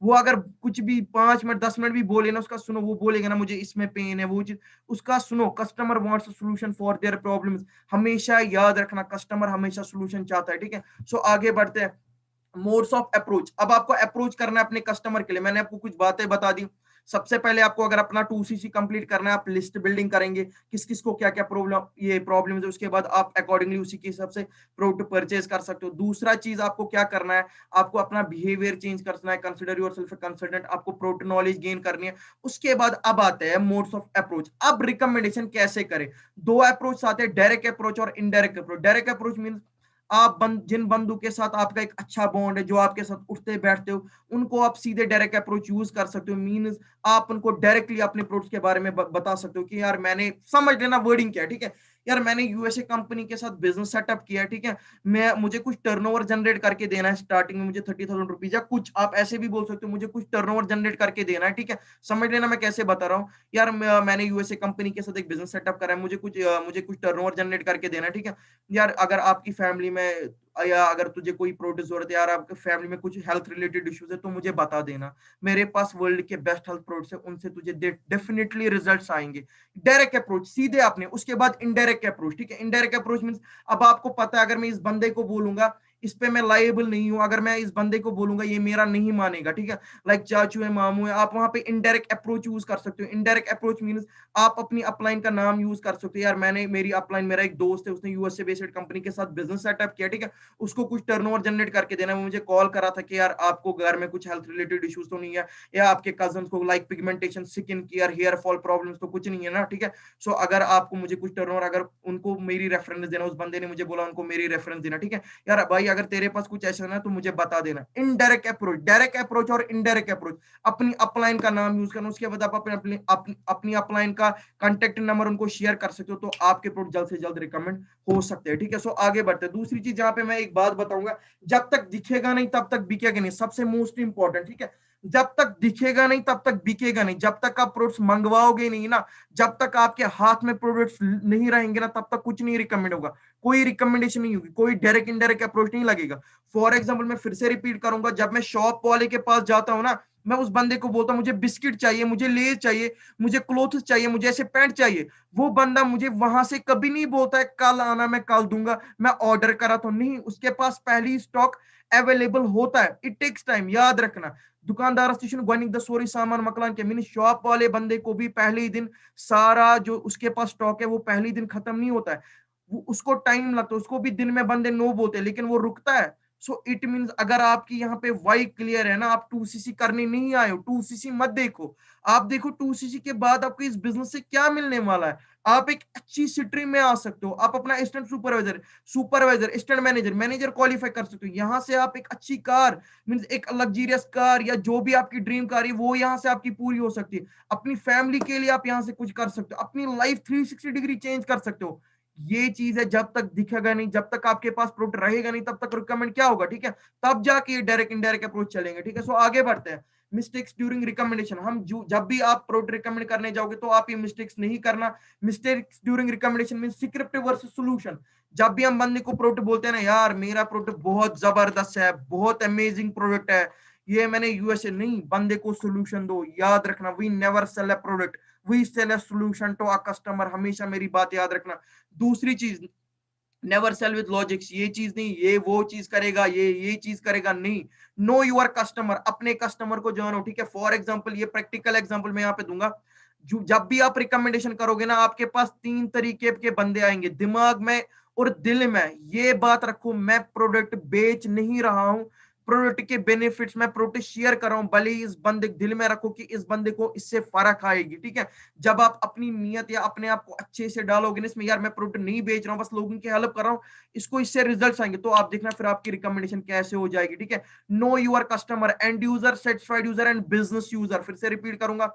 वो अगर कुछ भी 5 मिनट 10 मिनट भी बोले ना, उसका सुनो, वो बोलेगा ना मुझे इसमें पेन है, वो चीज उसका सुनो। Customer wants a solution for their problems, हमेशा याद रखना, कस्टमर हमेशा सॉल्यूशन चाहता है, ठीक है। सो आगे बढ़ते हैं। मोड्स ऑफ अप्रोच, अब आपको अप्रोच करना है अपने कस्टमर के लिए, मैंने आपको कुछ बातें बता दी। सबसे पहले आपको अगर अपना 2cc कंप्लीट करना है, आप लिस्ट बिल्डिंग करेंगे, किस किस को क्या क्या प्रॉब्लम है, उसके बाद आप अकॉर्डिंगली उसी के हिसाब से प्रोडक्ट परचेज कर सकते हो। दूसरा चीज आपको क्या करना है, आपको अपना बिहेवियर चेंज करना है, कंसिडर योरसेल्फ ए कंसल्टेंट, आपको प्रोडक्ट नॉलेज गेन करनी है। उसके बाद अब आते हैं मोड्स ऑफ अप्रोच। अब रिकमेंडेशन कैसे करें, दो अप्रोच आते हैं, डायरेक्ट अप्रोच और indirect approach. Direct approach mean आप जिन बंदू के साथ आपका एक अच्छा बॉन्ड है, जो आपके साथ उठते बैठते हो, उनको आप सीधे डायरेक्ट अप्रोच यूज कर सकते हो। मींस आप उनको डायरेक्टली अपने प्रोडक्ट्स के बारे में बता सकते हो कि यार मैंने, समझ लेना वर्डिंग क्या है, ठीक है। यार मैंने यूएसए कंपनी के साथ बिजनेस सेटअप किया है, ठीक है। मैं मुझे कुछ टर्नओवर जनरेट करके देना है, स्टार्टिंग में मुझे 30,000 रुपीज, या कुछ आप ऐसे भी बोल सकते हो मुझे कुछ टर्नओवर जनरेट करके देना है, ठीक है। समझ लेना मैं कैसे बता रहा हूँ। यार मैंने यूएसए कंपनी के साथ एक बिजनेस सेटअप करा है, मुझे कुछ टर्नओवर जनरेट करके देना है, ठीक है। यार अगर आपकी फैमिली में, या अगर तुझे कोई प्रोडक्ट जरूरत है, यार आपके फैमिली में कुछ हेल्थ रिलेटेड इश्यूज है, तो मुझे बता देना, मेरे पास वर्ल्ड के बेस्ट हेल्थ प्रोडक्ट्स है, उनसे तुझे डेफिनेटली रिजल्ट्स आएंगे। डायरेक्ट अप्रोच सीधे आपने। उसके बाद इनडायरेक्ट अप्रोच, ठीक है। इनडायरेक्ट अप्रोच मींस अब आपको पता है, अगर मैं इस बंदे को बोलूंगा इस पे मैं लायबल नहीं हूँ। अगर मैं इस बंदे को बोलूंगा ये मेरा नहीं मानेगा, ठीक है, लाइक चाचू है, मामू है, आप वहां पे इनडायरेक्ट अप्रोच यूज कर सकते हो। इनडायरेक्ट अप्रोच मींस आप अपनी अपलाइन का नाम यूज कर सकते हो। यार मैंने मेरी अपलाइन, मेरा एक दोस्त है, उसने यूएसए बेस्ड कंपनी के साथ बिजनेस सेटअप किया, ठीक है, उसको कुछ टर्नओवर जनरेट करके देना है। वो मुझे कॉल करा था कि यार आपको घर में कुछ हेल्थ रिलेटेड इश्यूज तो नहीं है, या आपके कजन को like pigmentation, skin care, hair fall problems तो कुछ नहीं है ना, ठीक है। सो अगर आपको मुझे कुछ टर्नओवर, अगर उनको मेरी रेफरेंस देना, उस बंदे ने मुझे बोला उनको मेरी रेफरेंस देना, ठीक है, यार भाई अगर तेरे पास कुछ ऐसा ना तो मुझे बता देना। इनडायरेक्ट अप्रोच, डायरेक्ट अप्रोच और इनडायरेक्ट अप्रोच, अपनी अपलाइन का नाम यूज करना, उसके बाद आप अपनी अपलाइन का कांटेक्ट नंबर उनको शेयर कर सकते हो, तो आपके प्रोडक्ट जल्द से जल्द रिकमेंड हो सकते हैं, ठीक है। सो आगे बढ़ते हैं। दूसरी चीज जहां पे मैं एक बात बताऊंगा, जब तक दिखेगा नहीं तब तक बिकेगा नहीं, सबसे मोस्ट इंपॉर्टेंट, ठीक है। जब तक दिखेगा नहीं तब तक बिकेगा नहीं, जब तक आप प्रोडक्ट्स मंगवाओगे नहीं ना, जब तक आपके हाथ में प्रोडक्ट्स नहीं रहेंगे ना, तब तक कुछ नहीं रिकमेंड होगा, कोई रिकमेंडेशन नहीं होगी, कोई डायरेक्ट इनडायरेक्ट अप्रोच नहीं लगेगा। फॉर एग्जाम्पल मैं फिर से रिपीट करूंगा, जब मैं शॉप वाले के पास जाता हूँ ना, मैं उस बंदे को बोलता हूँ मुझे बिस्किट चाहिए, मुझे लेज चाहिए, मुझे क्लोथ्स चाहिए, मुझे ऐसे पैंट चाहिए, वो बंदा मुझे वहां से कभी नहीं बोलता है कल आना मैं कल दूंगा, मैं ऑर्डर करा तो नहीं, उसके पास पहली स्टॉक अवेलेबल होता है। इट टेक्स टाइम, याद रखना। दुकानदार स्टेशन गोनिक द सोरी सामान मकलान के मीन, शॉप वाले बंदे को भी पहले ही दिन सारा जो उसके पास स्टॉक है वो पहले ही दिन खत्म नहीं होता है, वो उसको टाइम लगता है, उसको भी दिन में बंदे नो बोलते हैं, लेकिन वो रुकता है। सो इट मींस अगर आपकी यहाँ पे वाई क्लियर है ना, आप 2cc करने नहीं आए हो, 2cc मत देखो, आप देखो 2cc के बाद आपको इस बिजनेस से क्या मिलने वाला है। आप एक अच्छी स्ट्रीम में आ सकते हो, आप अपना assistant supervisor, supervisor, assistant manager, manager qualify कर सकते हो, यहाँ से आप एक अच्छी कार मींस एक लग्जरियस कार या जो भी आपकी ड्रीम कार है वो यहाँ से आपकी पूरी हो सकती है। अपनी फैमिली के लिए आप यहाँ से कुछ कर सकते हो, अपनी लाइफ 360 डिग्री चेंज कर सकते हो। ये चीज है, जब तक दिखेगा नहीं, जब तक आपके पास प्रोडक्ट रहेगा नहीं, तब तक रिकमेंड क्या होगा, ठीक है, तब जाके ये डायरेक्ट इनडायरेक्ट अप्रोच चलेंगे, ठीक है। सो आगे बढ़ते हैं। मिस्टेक्स ड्यूरिंग रिकमेंडेशन, हम जब भी आप प्रोडक्ट रिकमेंड करने जाओगे तो आप ये मिस्टेक्स नहीं करना। Mistakes during recommendation mean script versus solution. जब भी हम बंदे को प्रोडक्ट बोलते हैं ना, यार मेरा प्रोडक्ट बहुत जबरदस्त है, बहुत अमेजिंग प्रोडक्ट है, ये मैंने यूएसए, नहीं, बंदे को सोल्यूशन दो। याद रखना, we never sell a product, we sell a solution to a customer, हमेशा मेरी बात याद रखना। दूसरी चीज, नेवर सेल विद लॉजिक्स, ये चीज नहीं, ये वो चीज करेगा, ये चीज करेगा, नहीं। नो यूर कस्टमर, अपने कस्टमर को जानो, ठीक है। फॉर एग्जांपल, ये प्रैक्टिकल एग्जांपल मैं यहाँ पे दूंगा। जब भी आप रिकमेंडेशन करोगे ना, आपके पास 3 तरीके के बंदे आएंगे, दिमाग में और दिल में ये बात रखो, मैं प्रोडक्ट बेच नहीं रहा हूं, प्रोडक्ट के बेनिफिट्स मैं प्रोडक्ट शेयर कर रहा हूं, भले ही इस बंदे, दिल में रखो कि इस बंदे को इससे फर्क आएगी, ठीक है। जब आप अपनी नियत या अपने आप को अच्छे से डालोगे ना इसमें, यार मैं प्रोडक्ट नहीं बेच रहा हूँ, बस लोगों की हेल्प कर रहा हूँ, इसको इससे रिजल्ट्स आएंगे, तो आप देखना फिर आपकी रिकमेंडेशन कैसे हो जाएगी, ठीक है। Know your customer, end user, satisfied user and business user. फिर से रिपीट करूंगा,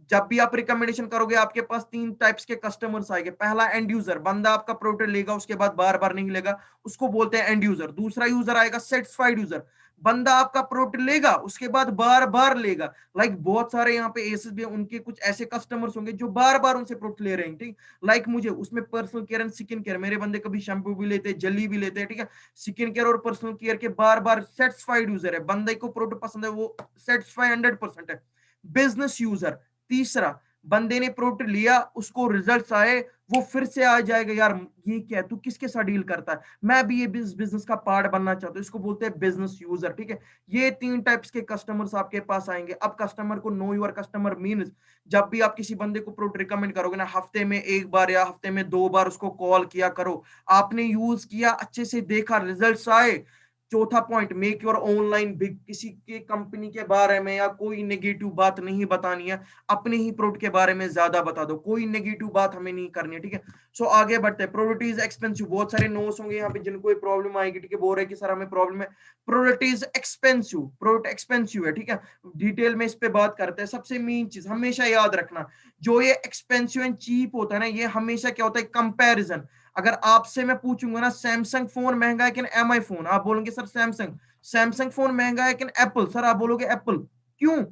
जब भी आप रिकमेंडेशन करोगे आपके पास 3 टाइप्स के कस्टमर्स आएंगे। पहला एंड यूजर, बंदा आपका प्रोडक्ट लेगा उसके बाद बार बार नहीं लेगा, उसको बोलते हैं एंड यूजर। दूसरा यूजर आएगा सेटिस्फाइड यूजर, बंदा आपका प्रोडक्ट लेगा उसके बाद बार बार लेगा। लाइक बहुत सारे यहाँ पे एसेस भी, उनके कुछ ऐसे कस्टमर्स होंगे जो बार बार उनसे प्रोडक्ट ले रहे हैं, ठीक। लाइक मुझे उसमें personal care and skin care, मेरे बंदे कभी शैम्पू भी लेते हैं, जली भी लेते हैं, ठीक है। स्किन केयर और पर्सनल केयर के बार बार सेटिस्फाइड यूजर है, बंदे को प्रोडक्ट पसंद है, वो सेटिस्फाई 100% है। बिजनेस यूजर तीसरा, बंदे ने प्रोडक्ट लिया, उसको रिजल्ट्स आए, वो फिर से आ जाएगा, यार ये क्या है, तू किसके साथ डील करता है, मैं भी ये बिजनेस का पार्ट बनना चाहता हूँ, इसको बोलते हैं बिजनेस यूजर, ठीक है। ये 3 टाइप्स के कस्टमर्स आपके पास आएंगे। अब कस्टमर को नो यूर कस्टमर मीन्स, जब भी आप किसी बंदे को प्रोडक्ट रिकमेंड करोगे ना, हफ्ते में 1 बार या हफ्ते में 2 बार उसको कॉल किया करो, आपने यूज किया, अच्छे से देखा, रिजल्ट्स आए। चौथा point, make your online big, किसी के कंपनी के बारे में या कोई नेगेटिव बात नहीं बतानी है, अपने ही प्रोडक्ट के बारे में ज्यादा बता दो, कोई नेगेटिव बात हमें नहीं करनी है, ठीक है। सो आगे बढ़ते हैं। प्रोडक्ट इज एक्सपेंसिव, बहुत सारे नोट्स होंगे यहाँ पे जिनको ये प्रॉब्लम आएगी, ठीक है, बोल रहे कि सर हमें प्रॉब्लम है। Product is expensive, product expensive है, ठीक है। डिटेल में इस पे बात करते हैं। सबसे मेन चीज हमेशा याद रखना, जो ये एक्सपेंसिव एंड चीप होता है ना, ये हमेशा क्या होता है, कंपेरिजन। अगर आपसे मैं पूछूंगा ना, सैमसंग फोन महंगा है कि एमआई फोन, आप बोलोगे सर सैमसंग। सैमसंग फोन महंगा है कि एप्पल, सर आप बोलोगे एप्पल। क्यों?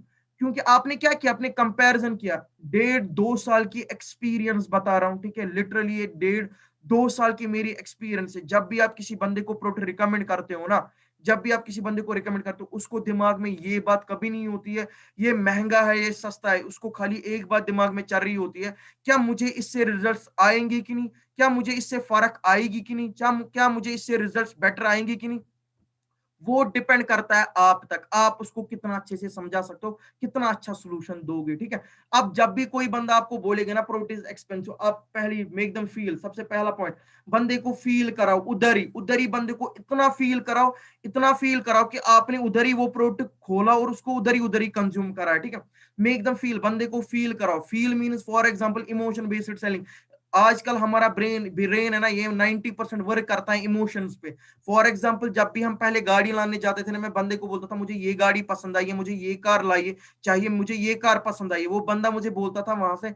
क्योंकि आपने क्या किया, आपने कंपैरिजन किया। 1.5-2 साल की एक्सपीरियंस बता रहा हूं, ठीक है, लिटरली ये 1.5-2 साल की मेरी एक्सपीरियंस है। जब भी आप किसी बंदे को प्रोडक्ट रिकमेंड करते हो ना, जब भी आप किसी बंदे को रिकमेंड करते हो, उसको दिमाग में ये बात कभी नहीं होती है ये महंगा है ये सस्ता है, उसको खाली एक बात दिमाग में चल रही होती है, क्या मुझे इससे रिजल्ट्स आएंगे कि नहीं, क्या मुझे इससे फर्क आएगी कि नहीं, क्या मुझे इससे रिजल्ट्स बेटर आएंगे कि नहीं। वो डिपेंड करता है आप तक, आप उसको कितना अच्छे से समझा सकते हो, कितना अच्छा सोल्यूशन दोगे, ठीक है। अब जब भी कोई बंदा आपको बोलेगा ना प्रोडक्ट इज एक्सपेंसिव, आप पहली मेक देम फील, सबसे पहला पॉइंट, बंदे को फील कराओ, उधर ही बंदे को इतना फील कराओ, इतना फील कराओ कि आपने उधर ही वो प्रोडक्ट खोला और उसको उधर ही कंज्यूम करा है, ठीक है। मेक देम फील, बंदे को फील कराओ। Feel means for example emotion based selling. आजकल हमारा ब्रेन है ना, ये 90% वर्क करता है इमोशंस पे। फॉर एग्जांपल जब भी हम पहले गाड़ी लाने जाते थे ना, मैं बंदे को बोलता था मुझे ये गाड़ी पसंद आई है, मुझे ये कार लाइए, चाहिए मुझे ये कार पसंद आई है, वो बंदा मुझे बोलता था वहां से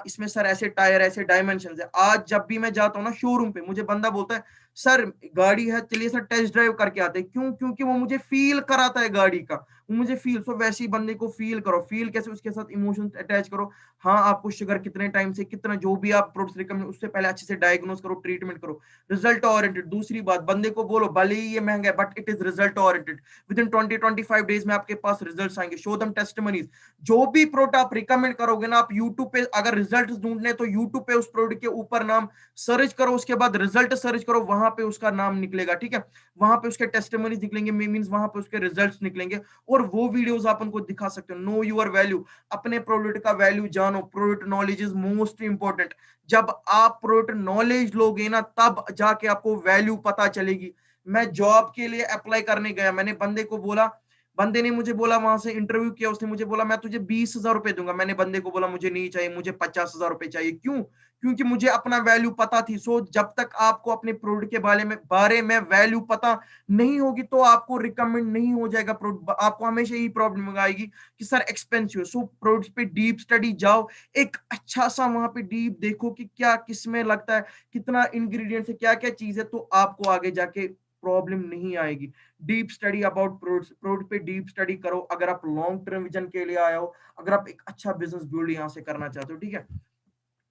इसमें सर ऐसे टायर ऐसे डायमेंशन है। आज जब भी मैं जाता हूँ ना शोरूम पे, मुझे बंदा बोलता है सर गाड़ी है, चलिए सर टेस्ट ड्राइव करके आते हैं। क्यों? क्योंकि वो मुझे फील कराता है गाड़ी का, वो मुझे फील। सो वैसे ही बंदे को फील करो। फील कैसे? उसके साथ इमोशंस अटैच करो। हाँ, आपको शुगर कितने टाइम से कितना, जो भी आप प्रोडक्ट्स रिकमेंड, उससे पहले अच्छे से डायग्नोस करो, ट्रीटमेंट करो। Result oriented. दूसरी बात, बंदे को बोलो भले ही ये महंगा है but it is result oriented. With in 20-25 days में आपके पास रिजल्ट्स आएंगे। Show them testimonies. जो भी प्रोडक्ट आप रिकमेंड करोगे ना, आप यूट्यूब पे अगर रिजल्ट ढूंढने तो यूट्यूब पे उस प्रोडक्ट के ऊपर नाम सर्च करो, उसके बाद रिजल्ट सर्च करो, वहां पे उसका नाम निकलेगा, ठीक है। वहां पे उसके टेस्टिमनीज निकलेंगे, मींस वहां पे उसके रिजल्ट्स निकलेंगे, और वो वीडियोस आप उनको दिखा सकते हो। Know your value. अपने प्रोडक्ट का वैल्यू जानो। Product knowledge is most important. जब आप प्रोडक्ट नॉलेज लोगे ना, तब जाके आपको वैल्यू पता चलेगी। मैं जॉब के लिए अप्लाई करने गया, मैंने बंदे को बोला, बंदे ने मुझे बोला, वहां से इंटरव्यू किया, उसने मुझे बोला मैं तुझे 20,000 रुपए दूंगा। मैंने बंदे को बोला मुझे नहीं चाहिए, मुझे 50,000 रुपए चाहिए। क्यों? क्योंकि मुझे अपना वैल्यू पता थी। सो जब तक आपको अपने प्रोडक्ट के बारे में वैल्यू पता नहीं होगी, तो आपको रिकमेंड नहीं हो जाएगा प्रोडक्ट। आपको हमेशा यही प्रॉब्लम आएगी कि सर एक्सपेंसिव। सो प्रोडक्ट पे डीप स्टडी जाओ, एक अच्छा सा वहां पे डीप देखो कि क्या किसमें लगता है, कितना इंग्रेडिएंट्स है, क्या क्या चीज है, तो आपको आगे जाके प्रॉब्लम नहीं आएगी। डीप स्टडी अबाउट प्रोडक्ट पे डीप स्टडी करो, अगर आप लॉन्ग टर्म विजन के लिए आए हो, अगर आप एक अच्छा बिजनेस बिल्ड यहाँ से करना चाहते हो, ठीक है।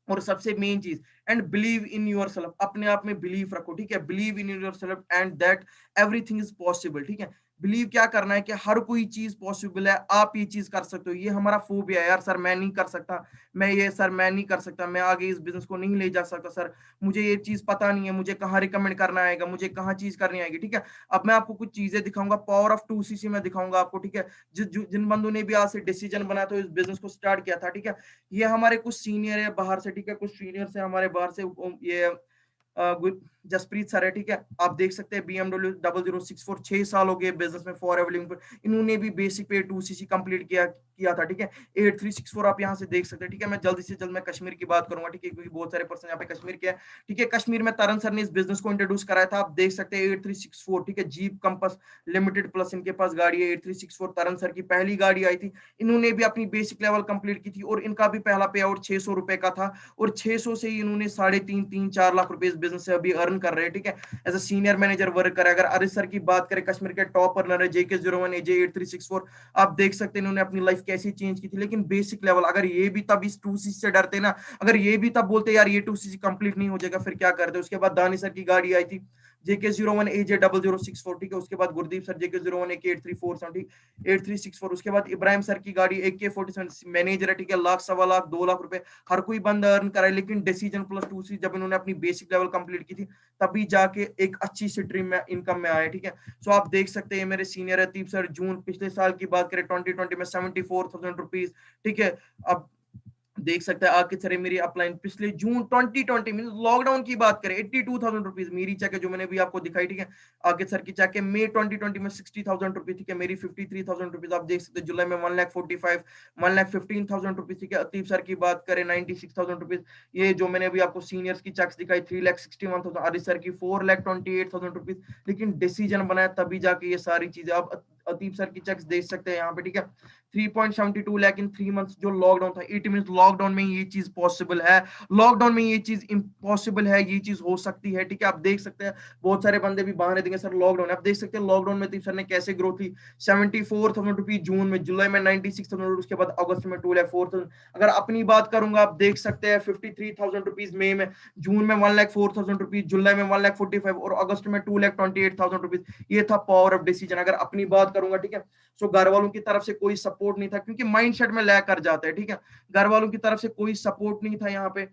और सबसे मेन चीज, and believe in your self. अपने आप में बिलीव रखो, ठीक है। Believe in your self and that everything is possible, ठीक है। बिलीव क्या करना है कि हर कोई चीज पॉसिबल है, आप ये चीज कर सकते हो। ये हमारा फोबिया है यार, सर मैं नहीं कर सकता, मैं नहीं कर सकता, मैं आगे इस बिजनेस को नहीं ले जा सकता, सर मुझे ये चीज पता नहीं है, मुझे कहाँ रिकमेंड करना आएगा, मुझे कहाँ चीज करनी आएगी, ठीक है। अब मैं आपको कुछ चीजें दिखाऊंगा, पावर ऑफ 2CC में दिखाऊंगा आपको, ठीक है। जिन बंदों ने भी आज से डिसीजन बनाया था, इस बिजनेस को स्टार्ट किया था, ठीक है। ये हमारे कुछ सीनियर है बाहर से, ठीक है, कुछ सीनियर से हमारे बाहर से, ये जसप्रीत सर है, ठीक है। आप देख सकते हैं BMW 0064, 6 साल हो गए बिजनेस में, फॉर एवर लिविंग। इन्होंने भी बेसिक पे 2CC कंप्लीट किया था, ठीक है। 8364 आप यहाँ से देख सकते हैं, ठीक है। मैं जल्दी से जल्द मैं कश्मीर की बात करूंगा, ठीक है, क्योंकि बहुत सारे पर्सन यहाँ पे कश्मीर के हैं, ठीक है। कश्मीर में तरन सर ने इस बिजनेस को इंट्रोड्यूस कराया था, आप देख सकते हैं 8364, ठीक है। जीप कंपस लिमिटेड प्लस इनके पास गाड़ी है। 8364 तरन सर की पहली गाड़ी आई थी, इन्होंने भी अपनी बेसिक लेवल कंप्लीट की थी, और इनका भी पहला पे आउट 600 रुपए का था, और 600 से ही इन्होंने 3.5-4 लाख रुपए इस बिजनेस से अभी अर्न कर रहे हैं, ठीक है। As a senior manager work कर। अगर अरिश सर की बात करें, कश्मीर के टॉप अर्नर है, JK01 AJ8364। आप देख सकते हैं इन्होंने अपनी लाइफ कैसी चेंज की थी, लेकिन बेसिक लेवल। अगर ये भी तब इस 2CC से डरते ना, अगर ये भी तब बोलते यार ये 2CC कंप्लीट नहीं हो जाएगा, फिर क्या करते। उसके बाद दानी सर की गाड़ी आई थी, JK01 AJ0064, ठीक है। उसके बाद गुरदीप सर JK01 AK8347, ठीक, 8364। उसके बाद इब्राहिम सर की गाड़ी AK47 मैनेजर है, ठीक है। लाख सवा लाख 2 लाख रुपए हर कोई बंदा अर्न कराए, लेकिन डिसीजन प्लस 2C जब इन्होंने अपनी बेसिक लेवल कंप्लीट की थी, तभी जाके एक अच्छी स्ट्रीम में इनकम में आया, ठीक है। सो आप देख सकते हैं मेरे सीनियर है दीप सर, जून पिछले साल की बात करें 2020 में 74,000 रुपीज, ठीक है। अब देख सकते हैं आगे सर मेरी अपलाइन पिछले जून 2020 में लॉकडाउन की बात करें 82,000 रुपीज मेरी चेक है, जो मैंने भी आपको दिखाई, ठीक है। आगे सर की चेक है मई 2020 में 60,000 रुपीज, ठीक है। मेरी 53,000 रुपीज आप देख सकते हैं। जुलाई में 1,45,000 1,15,000 रुपीज, ठीक है। अतीब सर की बात करें 96,000 रुपीज। ये जो मैंने अभी आपको सीनियर्स की चेक्स दिखाई 3,61,000। आरिफ सर की 4,28,000 रुपीज, लेकिन डिसीजन बनाया तभी जाके ये सारी चीजें। आप अतीब सर की चेक्स देख सकते हैं यहाँ पे, ठीक है। 3.72 लाख इन 3 मंथ्स, जो लॉकडाउन था। इट मीन लॉकडाउन में ये चीज पॉसिबल है, लॉकडाउन में ये चीज इम्पॉसिबल है, ये चीज हो सकती है, ठीक है। आप देख सकते हैं बहुत सारे बंदे भी बहाने देंगे सर लॉकडाउन। आप देख सकते हैं लॉकडाउन में सर ने कैसे ग्रोथ ली। 74,000 रुपीज जून में, जुलाई में 96,000, उसके बाद अगस्त में 2,04,000। अगर अपनी बात करूंगा, आप देख सकते हैं 53,000 रुपीज मई में, जून में 1,04,000 रुपीज, जुलाई में 1,45,000 और अगस्त में 2,28,000 रुपीज। ये था पावर ऑफ डिसीजन। अगर अपनी बात करूंगा, ठीक है, सो घर वालों की तरफ से कोई सपोर्ट नहीं था, क्योंकि माइंडसेट में लैग कर जाता है, ठीक है। घर वालों की तरफ से कोई सपोर्ट नहीं था यहाँ पे।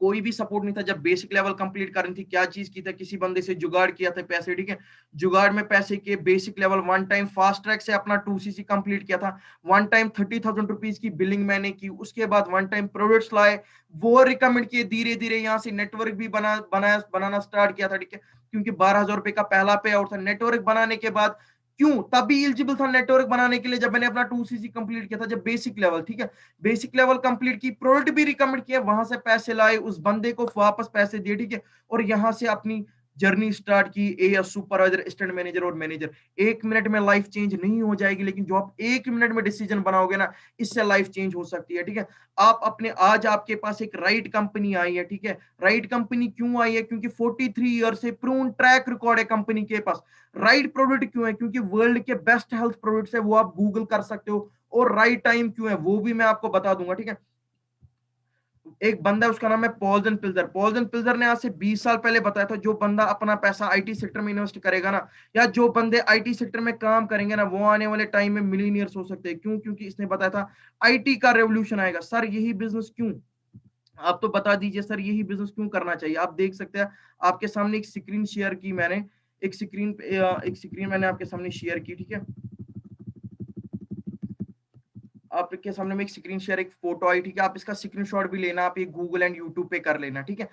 कोई भी सपोर्ट नहीं था जब बेसिक लेवल कंप्लीट करनी थी। क्या चीज की था, किसी बंदे से जुगाड़ किया था पैसे, ठीक है, जुगाड़ में पैसे के basic level one time fast track से अपना 2cc कंप्लीट किया था। वन टाइम 30,000 रुपीज की बिलिंग मैंने की, उसके बाद वन टाइम प्रोडक्ट्स लाए, वो रिकमेंड किए, धीरे धीरे यहाँ से नेटवर्क भी बनाना स्टार्ट किया था, ठीक है, क्योंकि 12,000 रुपए का पहला पे आउट था। नेटवर्क बनाने के बाद क्यों तभी एलिजिबल था नेटवर्क बनाने के लिए जब मैंने अपना 2cc कंप्लीट किया था, जब बेसिक लेवल, ठीक है, बेसिक लेवल कंप्लीट की, प्रोडक्ट भी रिकमेंड किया, वहां से पैसे लाए, उस बंदे को वापस पैसे दिए, ठीक है, और यहां से अपनी जर्नी स्टार्ट की, एएस सुपरवाइजर, असिस्टेंट मैनेजर और मैनेजर। 1 मिनट में लाइफ चेंज नहीं हो जाएगी, लेकिन जो आप 1 मिनट में डिसीजन बनाओगे ना, इससे लाइफ चेंज हो सकती है, ठीक है। आप अपने, आज आपके पास एक राइट कंपनी आई है, ठीक है, राइट कंपनी क्यों आई है, क्योंकि 43 ईयर से प्रूवन ट्रैक रिकॉर्ड है कंपनी के पास। राइट प्रोडक्ट क्यों है, क्योंकि वर्ल्ड के बेस्ट हेल्थ प्रोडक्ट्स है, वो आप गूगल कर सकते हो। और राइट टाइम क्यों है वो भी मैं आपको बता दूंगा, ठीक है। एक बंदा है, उसका नाम है पॉल्जन पिल्जर। पॉल्जन पिल्जर ने आज से 20 साल पहले बताया था, जो बंदा अपना पैसा आईटी सेक्टर में इन्वेस्ट करेगा ना, या जो बंदे आईटी सेक्टर में काम करेंगे ना, वो आने वाले टाइम में मिलीनियर्स हो सकते हैं। क्यों? क्योंकि इसने बताया था आईटी का रेवोल्यूशन आएगा। सर यही बिजनेस क्यों, आप तो बता दीजिए सर, यही बिजनेस क्यों करना चाहिए। आप देख सकते हैं, आपके सामने एक स्क्रीन शेयर की मैंने, एक स्क्रीन मैंने आपके सामने शेयर की, ठीक है, आपके सामने में एक स्क्रीन शेयर, एक फोटो आई, ठीक है, आप इसका स्क्रीनशॉट भी लेना, आप ये गूगल एंड यूट्यूब पे कर लेना, ठीक है।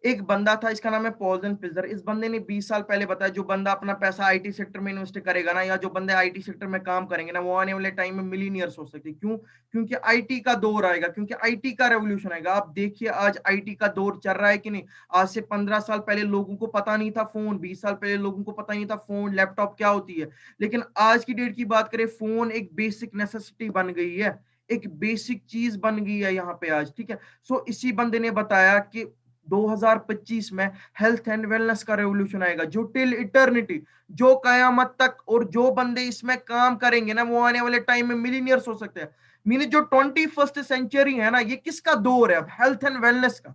एक बंदा था, इसका नाम है पॉल्जन पिल्जर। इस बंदे ने 20 साल पहले बताया, जो बंदा अपना पैसा आईटी सेक्टर में इन्वेस्ट करेगा ना, या जो बंदे आईटी सेक्टर में काम करेंगे ना, वो आने वाले टाइम में मिलीनियर्स हो सकते हैं। क्यों? क्योंकि आईटी का दौर आएगा, क्योंकि आईटी का रेवोल्यूशन आएगा। आप देखिए आज आईटी का दौर चल रहा है कि नहीं। आज से 15 साल पहले लोगों को पता नहीं था फोन, 20 साल पहले लोगों को पता नहीं था फोन, लैपटॉप क्या होती है। लेकिन आज की डेट की बात करें, फोन एक बेसिक नेसेसिटी बन गई है, एक बेसिक चीज बन गई है यहाँ पे आज, ठीक है। सो इसी बंदे ने बताया कि 2025 में हेल्थ एंड वेलनेस का रेवोल्यूशन आएगा, जो टिल इटर्निटी, जो कयामत तक, और जो बंदे इसमें काम करेंगे ना, वो आने वाले टाइम में मिलीनियर्स हो सकते हैं। मीन जो 21st सेंचुरी है ना, ये किसका दौर है अब, हेल्थ एंड वेलनेस का।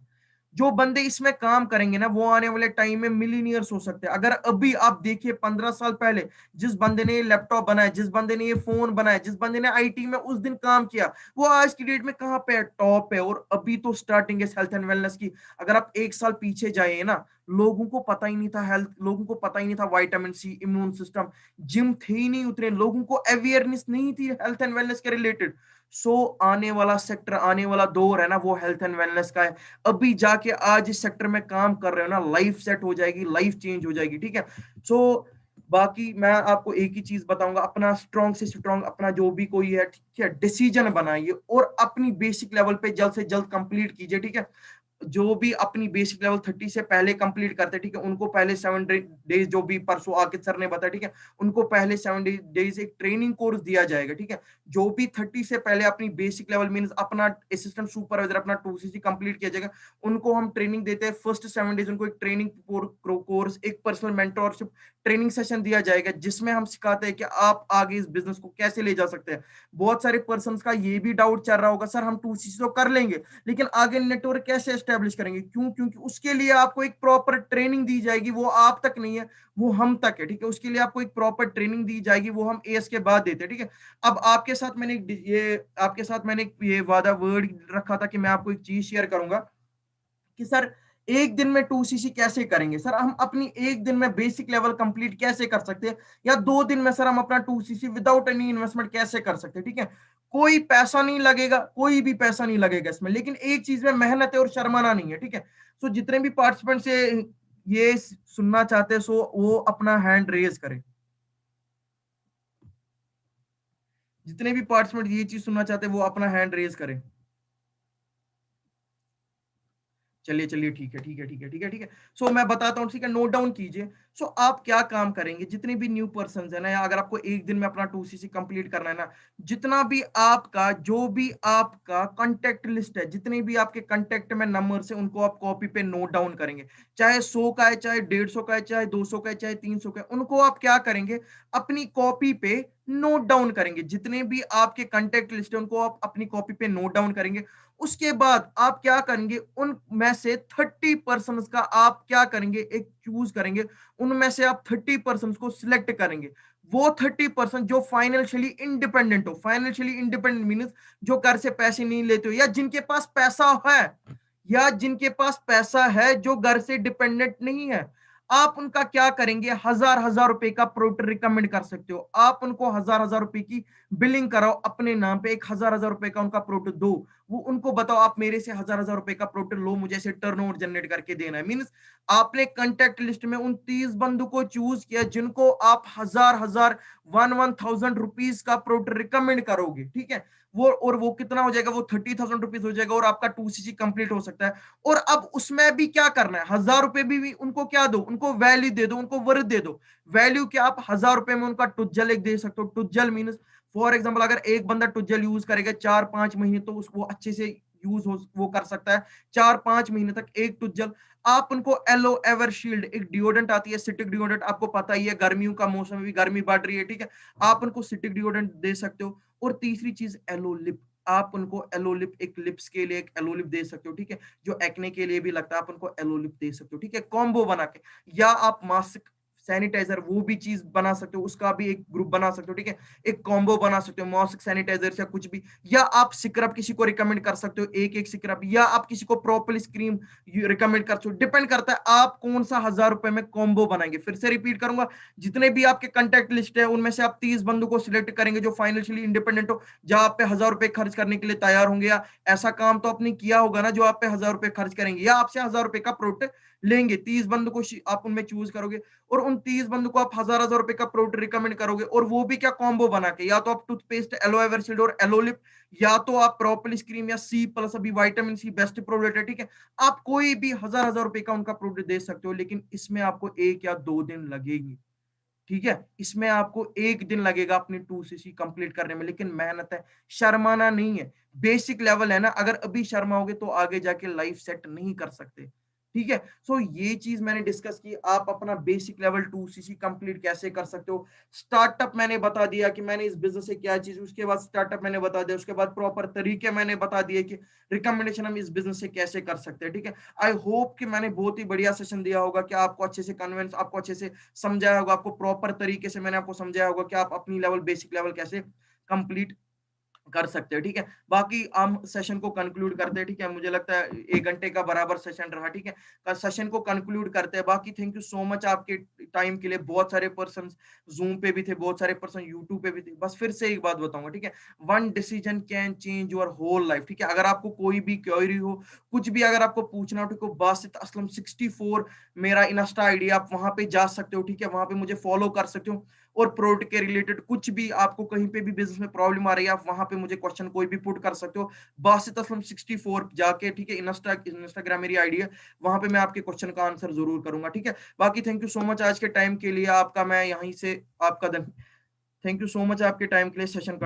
जो बंदे इसमें काम करेंगे ना, वो आने वाले टाइम में मिलीनियर्स हो सकते हैं। अगर अभी आप देखिए 15 साल पहले जिस बंदे ने ये लैपटॉप बनाया, जिस बंदे ने ये फोन बनाया, जिस बंदे ने आईटी में उस दिन काम किया, वो आज की डेट में कहाँ पे है, टॉप है। और अभी तो स्टार्टिंग है हेल्थ एंड वेलनेस की। अगर आप 1 साल पीछे जाए ना, लोगों को पता ही नहीं था हेल्थ, लोगों को पता ही नहीं था vitamin C, immune system, gym थे ही नहीं उतने, लोगों को अवेयरनेस नहीं थी हेल्थ एंड वेलनेस के रिलेटेड। सो आने वाला सेक्टर, आने वाला दौर है ना, वो हेल्थ एंड वेलनेस का है। अभी जाके आज इस सेक्टर में काम कर रहे हो ना, लाइफ सेट हो जाएगी, लाइफ चेंज हो जाएगी, ठीक है। सो बाकी मैं आपको एक ही चीज बताऊंगा, अपना स्ट्रॉन्ग से स्ट्रॉन्ग अपना जो भी कोई है, ठीक है, डिसीजन बनाइए और अपनी बेसिक लेवल पे जल्द से जल्द कंप्लीट कीजिए, ठीक है। जो भी अपनी बेसिक लेवल 30 से पहले कंप्लीट करते हैं, ठीक है, उनको पहले 7 डेज, जो भी परसों आकिब सर ने बताया, ठीक है, उनको पहले 7 डेज एक ट्रेनिंग कोर्स दिया जाएगा, ठीक है। जो भी 30 से पहले अपनी बेसिक लेवल मीन अपना असिस्टेंट सुपरवाइजर अपना 2cc कंप्लीट किया जाएगा, उनको हम ट्रेनिंग देते हैं। फर्स्ट 7 डेज उनको एक ट्रेनिंग कोर्स, एक पर्सनल मेंटोरशिप ट्रेनिंग सेशन दिया जाएगा, जिसमें हम सिखाते हैं कि आप आगे इस बिजनेस को कैसे ले जा सकते हैं। बहुत सारे पर्सन का ये भी डाउट चल रहा होगा, सर हम 2cc तो कर लेंगे, लेकिन आगे नेटवर्क कैसे एस्टेब्लिश करेंगे। क्यों? क्योंकि उसके लिए आपको एक प्रॉपर ट्रेनिंग दी जाएगी, वो आप तक नहीं है, वो हम तक है, ठीक है। उसके लिए आपको एक प्रॉपर ट्रेनिंग दी जाएगी, वो हम एएस के बाद देते हैं, ठीक है। अब आपके साथ मैंने ये वादा वर्ड रखा था कि मैं आपको एक चीज शेयर करूंगा कि सर एक दिन में 2cc कैसे करेंगे। सर हम अपनी एक दिन में बेसिक लेवल कंप्लीट कैसे कर सकते हैं, या 2 दिन में सर हम अपना 2cc विदाउट एनी इन्वेस्टमेंट कैसे कर सकते हैं, ठीक है। कोई पैसा नहीं लगेगा, कोई भी पैसा नहीं लगेगा इसमें, लेकिन एक चीज में मेहनत है और शर्माना नहीं है, ठीक है। सो जितने भी पार्टिसिपेंट से ये सुनना चाहते हैं, सो वो अपना हैंड रेज करें। जितने भी पार्टिसिपेंट ये चीज सुनना चाहते हैं, वो अपना हैंड रेज करें। चलिए चलिए, ठीक है ठीक है ठीक है ठीक है ठीक है। सो मैं बताता हूँ, ठीक है, नोट डाउन कीजिए। सो आप क्या काम करेंगे, जितने भी न्यू पर्सन है ना, या अगर आपको एक दिन में अपना 2cc कंप्लीट करना है ना, जितना भी आपका, जो भी आपका कांटेक्ट लिस्ट है, जितने भी आपके कांटेक्ट में नंबर है, उनको आप कॉपी पे नोट डाउन करेंगे। चाहे 100 का है, चाहे 150 का है, चाहे 200 का है, चाहे 300 का है, उनको आप क्या करेंगे, अपनी कॉपी पे नोट डाउन करेंगे। जितने भी आपके कांटेक्ट लिस्ट है, उनको आप अपनी कॉपी पे नोट डाउन करेंगे। उसके बाद आप क्या करेंगे, उनमें से 30% का आप क्या करेंगे, एक चूज करेंगे। उनमें से आप 30% को सिलेक्ट करेंगे। वो 30% जो फाइनेंशियली इंडिपेंडेंट हो। फाइनेंशियली इंडिपेंडेंट मीन जो घर से पैसे नहीं लेते हो, या जिनके पास पैसा है, या जिनके पास पैसा है, जो घर से डिपेंडेंट नहीं है, आप उनका क्या करेंगे? हजार हजार रुपए का प्रोडक्ट रिकमेंड कर सकते हो। आप उनको हजार हजार रुपए की बिलिंग कराओ अपने नाम पे, एक हजार हजार रुपए का उनका प्रोडक्ट दो। वो उनको बताओ आप मेरे से हजार हजार रुपए का प्रोडक्ट लो, मुझे ऐसे टर्नओवर जनरेट करके देना है। मींस आपने कांटेक्ट लिस्ट में उन 30 बंदों को चूज किया जिनको आप हजार हजार 1,000 रुपीज का प्रोडक्ट रिकमेंड करोगे, ठीक है। वो कितना हो जाएगा? वो 30,000 रुपीज हो जाएगा और आपका 2cc कंप्लीट हो सकता है। और अब उसमें भी क्या करना है? हजार रुपए भी उनको क्या दो? उनको वैल्यू दे दो, उनको वर्थ दे दो। वैल्यू क्या? आप हजार रुपए में उनका टुज्जल एक दे सकते हो। टुज्जल मीन फॉर एग्जाम्पल, अगर एक बंदा टुज्जल यूज करेगा 4-5 महीने, तो उसको अच्छे से यूज हो वो कर सकता है 4-5 महीने तक एक टुज्जल। आप उनको एलो एवर शील्ड, एक डिओडेंट आती है सिटिक डिओडेंट, आपको पता ही है, गर्मियों का मौसम भी, गर्मी बढ़ रही है, ठीक है। आप उनको सिटिक डिओडेंट दे सकते हो। और तीसरी चीज एलो लिप, आप उनको एलो लिप, एक लिप्स के लिए एक एलो लिप दे सकते हो, ठीक है। जो एक्ने के लिए भी लगता है, आप उनको एलो लिप दे सकते हो, ठीक है, कॉम्बो बना के। या आप मास्क सैनिटाइजर वो भी चीज बना सकते हो, उसका भी एक ग्रुप बना सकते हो, ठीक है। एक कॉम्बो बना सकते हो मास्क सैनिटाइजर या कुछ भी। या आप स्क्रब किसी को रिकमेंड कर सकते हो, एक एक स्क्रब। या आप किसी को प्रोपोलिस क्रीम रिकमेंड कर सकते हो। डिपेंड करता है आप कौन सा हजार रुपए में कॉम्बो बनाएंगे। फिर से रिपीट करूंगा, जितने भी आपके कंटेक्ट लिस्ट है उनमें से आप 30 बंदों को सिलेक्ट करेंगे जो फाइनेंशियली इंडिपेंडेंट हो, जहां आप पे हजार रुपए खर्च करने के लिए तैयार होंगे, या ऐसा काम तो आपने किया होगा ना जो आप पे हजार रुपए खर्च करेंगे, या आपसे हजार रुपए का प्रोडक्ट लेंगे। 30 बंदों को आप उनमें चूज करोगे और उन 30 बंदों को आप हजार हजार रुपए का प्रोडक्ट रिकमेंड करोगे। और वो भी क्या? कॉम्बो बना के। या तो आप टूथपेस्ट एलोवेरा शील्ड और एलोलिप, या तो आप प्रोपोलिस क्रीम या सी प्लस, अभी विटामिन सी बेस्ट प्रोडक्ट है, ठीक है। आप कोई भी हजार हजार रुपए का उनका प्रोडक्ट दे सकते हो, लेकिन इसमें आपको 1 या 2 दिन लगेगी, ठीक है। इसमें आपको 1 दिन लगेगा अपनी 2cc कंप्लीट करने में, लेकिन मेहनत है, शर्माना नहीं है। बेसिक लेवल है ना, अगर अभी शर्माओगे तो आगे जाके लाइफ सेट नहीं कर सकते, ठीक है। सो ये चीज मैंने डिस्कस की, आप अपना बेसिक लेवल 2cc कंप्लीट कैसे कर सकते हो। स्टार्टअप मैंने बता दिया कि मैंने इस बिजनेस से क्या चीज, उसके बाद स्टार्टअप मैंने बता दिया, उसके बाद प्रॉपर तरीके मैंने बता दिए कि रिकमेंडेशन हम इस बिजनेस से कैसे कर सकते हैं, ठीक है। आई होप कि मैंने बहुत ही बढ़िया सेशन दिया होगा, कि आपको अच्छे से कन्विंस, आपको अच्छे से समझाया होगा, आपको प्रॉपर तरीके से मैंने आपको समझाया होगा कि आप अपनी लेवल, बेसिक लेवल कैसे कंप्लीट कर सकते हैं, ठीक है। बाकी हम सेशन को कंक्लूड करते हैं, ठीक है। मुझे लगता है 1 घंटे का बराबर सेशन रहा, ठीक है। सेशन को कंक्लूड करते हैं। बाकी थैंक यू सो मच आपके टाइम के लिए। बहुत सारे पर्सन जूम पे भी थे, बहुत सारे पर्सन यूट्यूब पे भी थे। बस फिर से एक बात बताऊंगा, ठीक है। One decision can change your whole life, ठीक है। अगर आपको कोई भी क्वेरी हो, कुछ भी अगर आपको पूछना हो, ठीक है, बासित असलम 64 मेरा इंस्टा आईडी, आप वहां पे जा सकते हो, ठीक है। वहां पे मुझे फॉलो कर सकते हो। और प्रोडक्ट के रिलेटेड कुछ भी आपको कहीं पे भी बिजनेस में प्रॉब्लम आ रही है, आप वहां पे मुझे क्वेश्चन कोई भी पुट कर सकते हो। बासित असलम 64 जाके, ठीक है, इंस्टाग्राम मेरी आईडी है, वहां पे मैं आपके क्वेश्चन का आंसर जरूर करूंगा, ठीक है। बाकी थैंक यू सो मच आज के टाइम के लिए आपका, मैं यहीं से आपका धन, थैंक यू सो मच आपके टाइम के लिए। सेशन